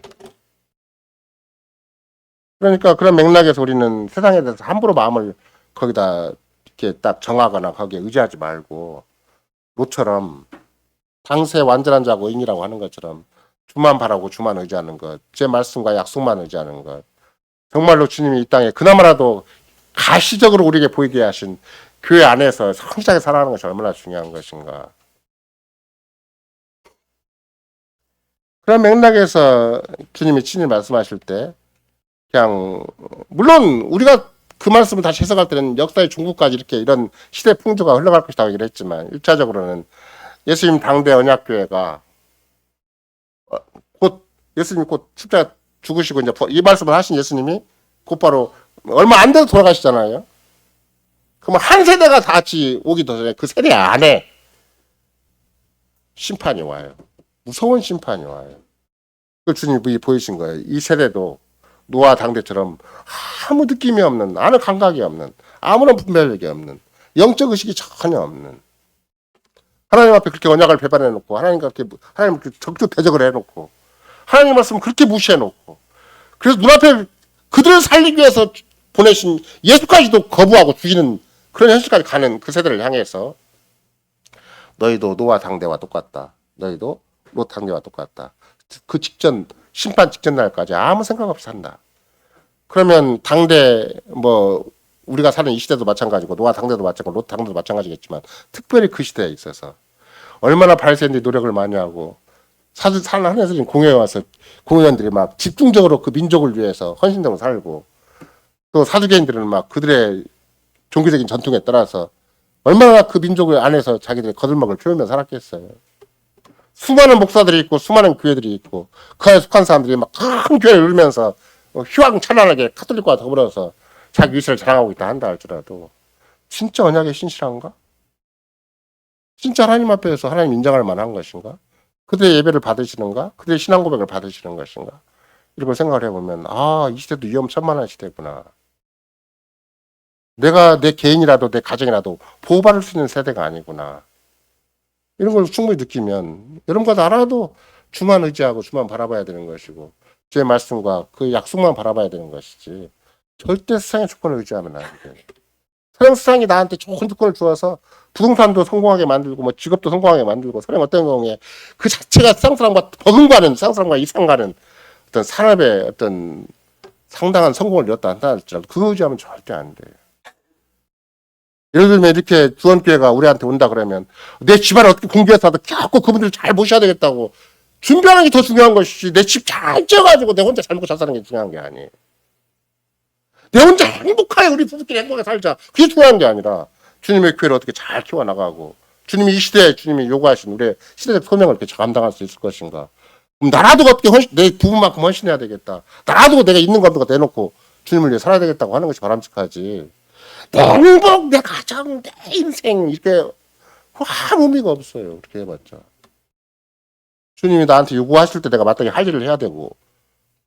Speaker 1: 그러니까 그런 맥락에서 우리는 세상에 대해서 함부로 마음을 거기다 이렇게 딱 정하거나 거기에 의지하지 말고 모처럼 당세 완전한 자고 인이라고 하는 것처럼 주만 바라고 주만 의지하는 것, 제 말씀과 약속만 의지하는 것. 정말로 주님이 이 땅에 그나마라도 가시적으로 우리에게 보이게 하신 교회 안에서 성실하게 살아가는 것이 얼마나 중요한 것인가. 그런 맥락에서 주님이 친히 말씀하실 때 그냥 물론 우리가 그 말씀을 다시 해석할 때는 역사의 중국까지 이렇게 이런 시대 풍조가 흘러갈 것이라고 얘기를 했지만 1차적으로는 예수님 당대 언약교회가 곧 예수님이 곧 십자가 죽으시고 이제 이 말씀을 하신 예수님이 곧바로 얼마 안 돼서 돌아가시잖아요. 그러면 한 세대가 다 같이 오기 전에 그 세대 안에 심판이 와요. 무서운 심판이 와요. 그걸 주님이 보이신 거예요. 이 세대도 노아 당대처럼 아무 느낌이 없는, 아무 감각이 없는, 아무런 분별력이 없는, 영적 의식이 전혀 없는, 하나님 앞에 그렇게 언약을 배반해놓고 하나님과 그렇게 하나님 적극 대적을 해놓고 하나님 말씀을 그렇게 무시해놓고 그래서 눈앞에 그들을 살리기 위해서 보내신 예수까지도 거부하고 죽이는 그런 현실까지 가는 그 세대를 향해서 너희도 노아 당대와 똑같다. 너희도 롯 당대와 똑같다. 그 직전 심판 직전 날까지 아무 생각 없이 산다. 그러면 당대 뭐 우리가 사는 이 시대도 마찬가지고 노아 당대도 마찬가지고 롯 당대도 마찬가지겠지만 특별히 그 시대에 있어서 얼마나 발세인들이 노력을 많이 하고 사는 한해서 공회에 와서 공회원들이 막 집중적으로 그 민족을 위해서 헌신적으로 살고 또 사두개인들은 막 그들의 종교적인 전통에 따라서 얼마나 그 민족을 안에서 자기들의 거들먹을 피우며 살았겠어요. 수많은 목사들이 있고 수많은 교회들이 있고 그 안에 속한 사람들이 막 큰 교회를 이루면서 휘황찬란하게 카톨릭과 더불어서 자기 위세를 자랑하고 있다 한다 할지라도 진짜 언약에 신실한가? 진짜 하나님 앞에서 하나님 인정할 만한 것인가? 그들의 예배를 받으시는가? 그들의 신앙 고백을 받으시는 것인가? 이런 걸 생각을 해보면 이 시대도 위험천만한 시대구나. 내가 내 개인이라도 내 가정이라도 보호받을 수 있는 세대가 아니구나. 이런 걸 충분히 느끼면 여러분과 나라도 주만 의지하고 주만 바라봐야 되는 것이고 주의 말씀과 그 약속만 바라봐야 되는 것이지 절대 세상의 조건을 의지하면 안 돼. 세상이 나한테 좋은 조건을 주어서 부동산도 성공하게 만들고 뭐 직업도 성공하게 만들고 설령 어떤 경우에 그 자체가 세상 사람과 버금가는 세상 사람과 이상가는 어떤 산업의 어떤 상당한 성공을 이뤘다 한다 할지라도 그거 의지하면 절대 안 돼요. 예를 들면 이렇게 주원교회가 우리한테 온다 그러면 내 집안을 어떻게 공개해서라도 자꾸 그분들 잘 모셔야 되겠다고 준비하는 게 더 중요한 것이지 내 집 잘 지어가지고 내 혼자 잘 먹고 잘 사는 게 중요한 게 아니에요. 내 혼자 행복하게 우리 부부끼리 행복하게 살자. 그게 중요한 게 아니라 주님의 교회를 어떻게 잘 키워나가고 주님이 이 시대에 주님이 요구하신 우리의 시대적 소명을 이렇게 감당할 수 있을 것인가. 그럼 나라도 어떻게 내 부부만큼 헌신해야 되겠다. 나라도 내가 있는 것 없는 거 내놓고 주님을 위해 살아야 되겠다고 하는 것이 바람직하지. 내 행복, 내 가정, 내 인생 이렇게 아무 의미가 없어요. 그렇게 해봤자. 주님이 나한테 요구하실 때 내가 마땅히 할 일을 해야 되고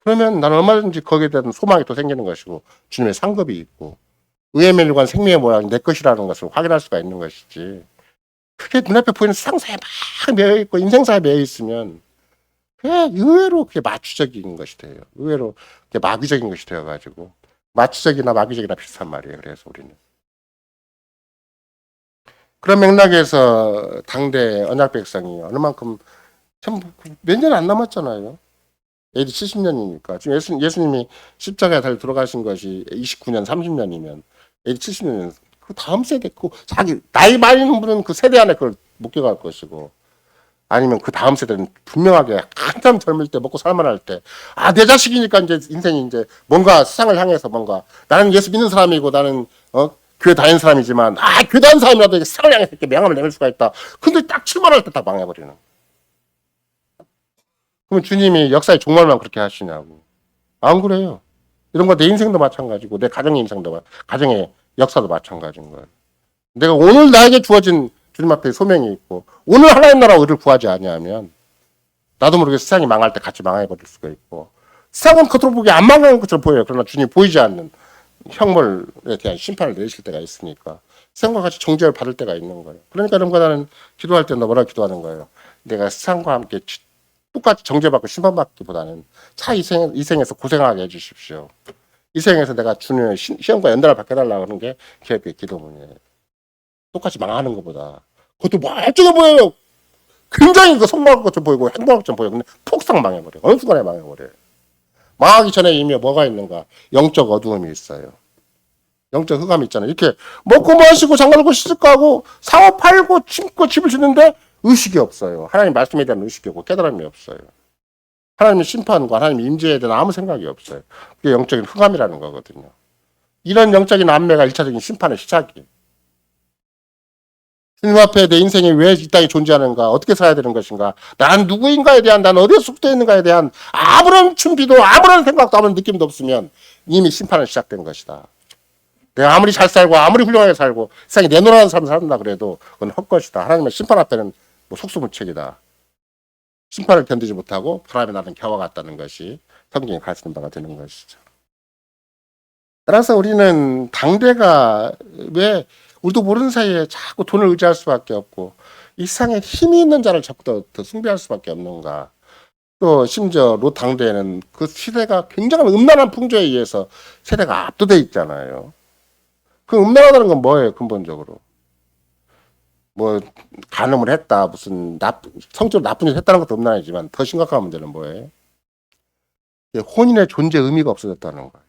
Speaker 1: 그러면 나는 얼마든지 거기에 대한 소망이 또 생기는 것이고 주님의 상급이 있고 의의 멸류관 생명의 모양이 내 것이라는 것을 확인할 수가 있는 것이지 그게 눈앞에 보이는 세상사에 막 매여있고 인생사에 매여있으면 그게 의외로 그게 마취적인 것이 돼요. 의외로 그게 마귀적인 것이 되어가지고 마취적이나 마귀적이나 비슷한 말이에요. 그래서 우리는 그런 맥락에서 당대 언약 백성이 어느 만큼 참 몇 년 안 남았잖아요. AD 70년이니까 지금 예수님이 십자가에 달려 돌아가신 것이 29년 30년이면 AD 70년이면 그 다음 세대 그 자기 나이 많은 분은 그 세대 안에 그걸 목격할 것이고 아니면 그 다음 세대는 분명하게 한참 젊을 때 먹고 살만할 때 내 자식이니까 이제 인생이 이제 뭔가 세상을 향해서 뭔가 나는 예수 믿는 사람이고 나는 교회 다니는 사람이지만 교회 다니는 사람이라도 이제 세상을 향해서 이렇게 명함을 내밀 수가 있다. 근데 딱 출마할 때 딱 망해버리는. 그러면 주님이 역사의 종말만 그렇게 하시냐고. 안 그래요. 이런 거 내 인생도 마찬가지고 내 가정의 인생도 가정의 역사도 마찬가지인 거예요. 내가 오늘 나에게 주어진 주님 앞에 소명이 있고 오늘 하나님 나라 의를 구하지 아니하면 나도 모르게 세상이 망할 때 같이 망해버릴 수가 있고 세상은 겉으로 보기에 안 망하는 것처럼 보여요. 그러나 주님 보이지 않는 형벌에 대한 심판을 내리실 때가 있으니까 세상과 같이 정죄를 받을 때가 있는 거예요. 그러니까 이런 거 나는 기도할 때 뭐라고 기도하는 거예요. 내가 세상과 함께 똑같이 정죄받고 심판받기보다는 이 생에서 고생하게 해주십시오. 이 생에서 내가 주님의 시험과 연단을 받게 해달라고 하는 게 기업의 기도문이에요. 똑같이 망하는 것보다. 그것도 멀쩡해 보여요. 굉장히 그 성공할 것처럼 보이고 행복할 것처럼 보여요. 근데 폭삭 망해버려요. 어느 순간에 망해버려요. 망하기 전에 이미 뭐가 있는가? 영적 어두움이 있어요. 영적 흑암이 있잖아요. 이렇게 먹고 마시고 장가들고 시집가고 사업 팔고 침고 집을 짓는데 의식이 없어요. 하나님 말씀에 대한 의식이 없고 깨달음이 없어요. 하나님의 심판과 하나님의 임재에 대한 아무 생각이 없어요. 그게 영적인 흑암이라는 거거든요. 이런 영적인 안매가 1차적인 심판의 시작이에요. 주님 앞에 내 인생이 왜 이 땅에 존재하는가, 어떻게 살아야 되는 것인가, 난 누구인가에 대한, 난 어디에 속되어 있는가에 대한 아무런 준비도 아무런 생각도 아무런 느낌도 없으면 이미 심판은 시작된 것이다. 내가 아무리 잘 살고 아무리 훌륭하게 살고 세상에 내놓으라는 삶을 산다 그래도 그건 헛것이다. 하나님의 심판 앞에는 뭐 속수무책이다. 심판을 견디지 못하고 바람에 나는 겨와 같다는 것이 성경이 가르치는 바가 되는 것이죠. 따라서 우리는 당대가 왜 우리도 모르는 사이에 자꾸 돈을 의지할 수밖에 없고 이 세상에 힘이 있는 자를 자꾸 더 숭배할 수밖에 없는가. 또 심지어 롯 당대에는 그 시대가 굉장한 음란한 풍조에 의해서 세대가 압도돼 있잖아요. 그 음란하다는 건 뭐예요? 근본적으로 뭐 간음을 했다, 무슨 성적으로 나쁜 짓을 했다는 것도 음란이지만 더 심각한 문제는 뭐예요? 혼인의 존재 의미가 없어졌다는 거예요.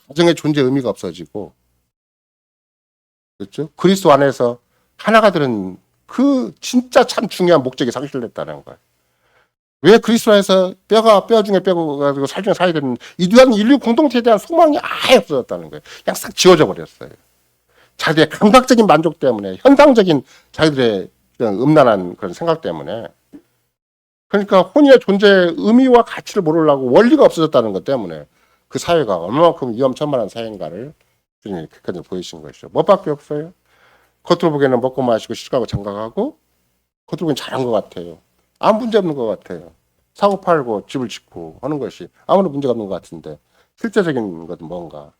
Speaker 1: 가정의 존재 의미가 없어지고, 그렇죠? 그리스도 안에서 하나가 되는 그 진짜 참 중요한 목적이 상실됐다는 거예요. 왜 그리스도 안에서 뼈 중에 뼈가 가지고 살 중에 살이 되는 이러한 인류 공동체에 대한 소망이 아예 없어졌다는 거예요. 그냥 싹 지워져 버렸어요. 자기들의 감각적인 만족 때문에, 현상적인 자기들의 그런 음란한 그런 생각 때문에. 그러니까 혼인의 존재의 의미와 가치를 모르려고 원리가 없어졌다는 것 때문에 그 사회가 얼마만큼 위험천만한 사회인가를 주님이 끝까지 보이신 것이죠. 뭐밖에 없어요. 겉으로 보기에는 먹고 마시고 시집가고 장가가고 겉으로 보기엔 잘한 것 같아요. 아무 문제 없는 것 같아요. 사고 팔고 집을 짓고 하는 것이 아무런 문제가 없는 것 같은데 실제적인 것은 뭔가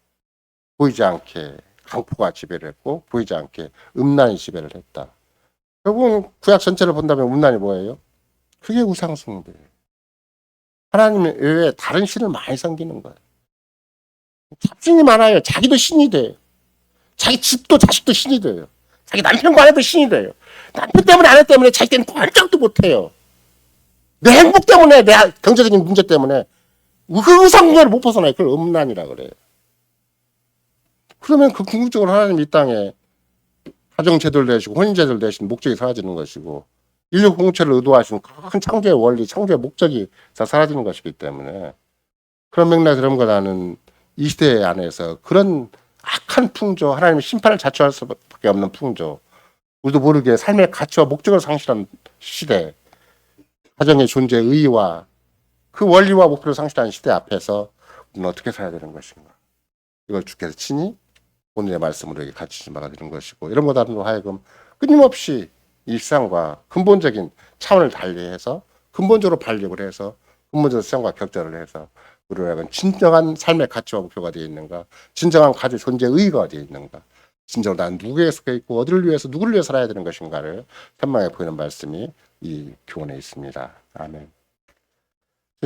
Speaker 1: 보이지 않게 강포가 지배를 했고 보이지 않게 음란이 지배를 했다. 결국은 구약 전체를 본다면 음란이 뭐예요? 그게 우상숭배예요. 하나님 외에 다른 신을 많이 섬기는 거예요. 잡신이 많아요. 자기도 신이 돼요. 자기 집도 자식도 신이 돼요. 자기 남편과 아내도 신이 돼요. 남편 때문에 아내 때문에 자기 때는 꼼짝도 못해요. 내 행복 때문에 내 경제적인 문제 때문에 그 의상문화를 못 벗어나요. 그걸 음란이라 그래요. 그러면 그 궁극적으로 하나님 이 땅에 가정제도를 내시고 혼인제도를 내신 목적이 사라지는 것이고 인류 공동체를 의도하신 큰 창조의 원리, 창조의 목적이 다 사라지는 것이기 때문에 그런 맥락에서 그런 거 나는 이 시대 안에서 그런 악한 풍조, 하나님의 심판을 자초할 수밖에 없는 풍조, 우리도 모르게 삶의 가치와 목적을 상실한 시대, 가정의 존재의 의의와 그 원리와 목표를 상실한 시대 앞에서 우리는 어떻게 살아야 되는 것인가. 이걸 주께서 친히 오늘의 말씀으로 이렇게 가르치신 바가 되는 것이고 이런 것들로 하여금 끊임없이 일상과 근본적인 차원을 달리해서 근본적으로 발육을 해서 근본적으로 세상과 격절을 해서 우리가 진정한 삶의 가치와 목표가 되어 있는가, 진정한 가족 존재의 의의가 되어 있는가, 진정으로 난 누구에 속해 있고 어디를 위해서 누구를 위해 살아야 되는 것인가를 현망해 보이는 말씀이 이 교훈에 있습니다. 아멘.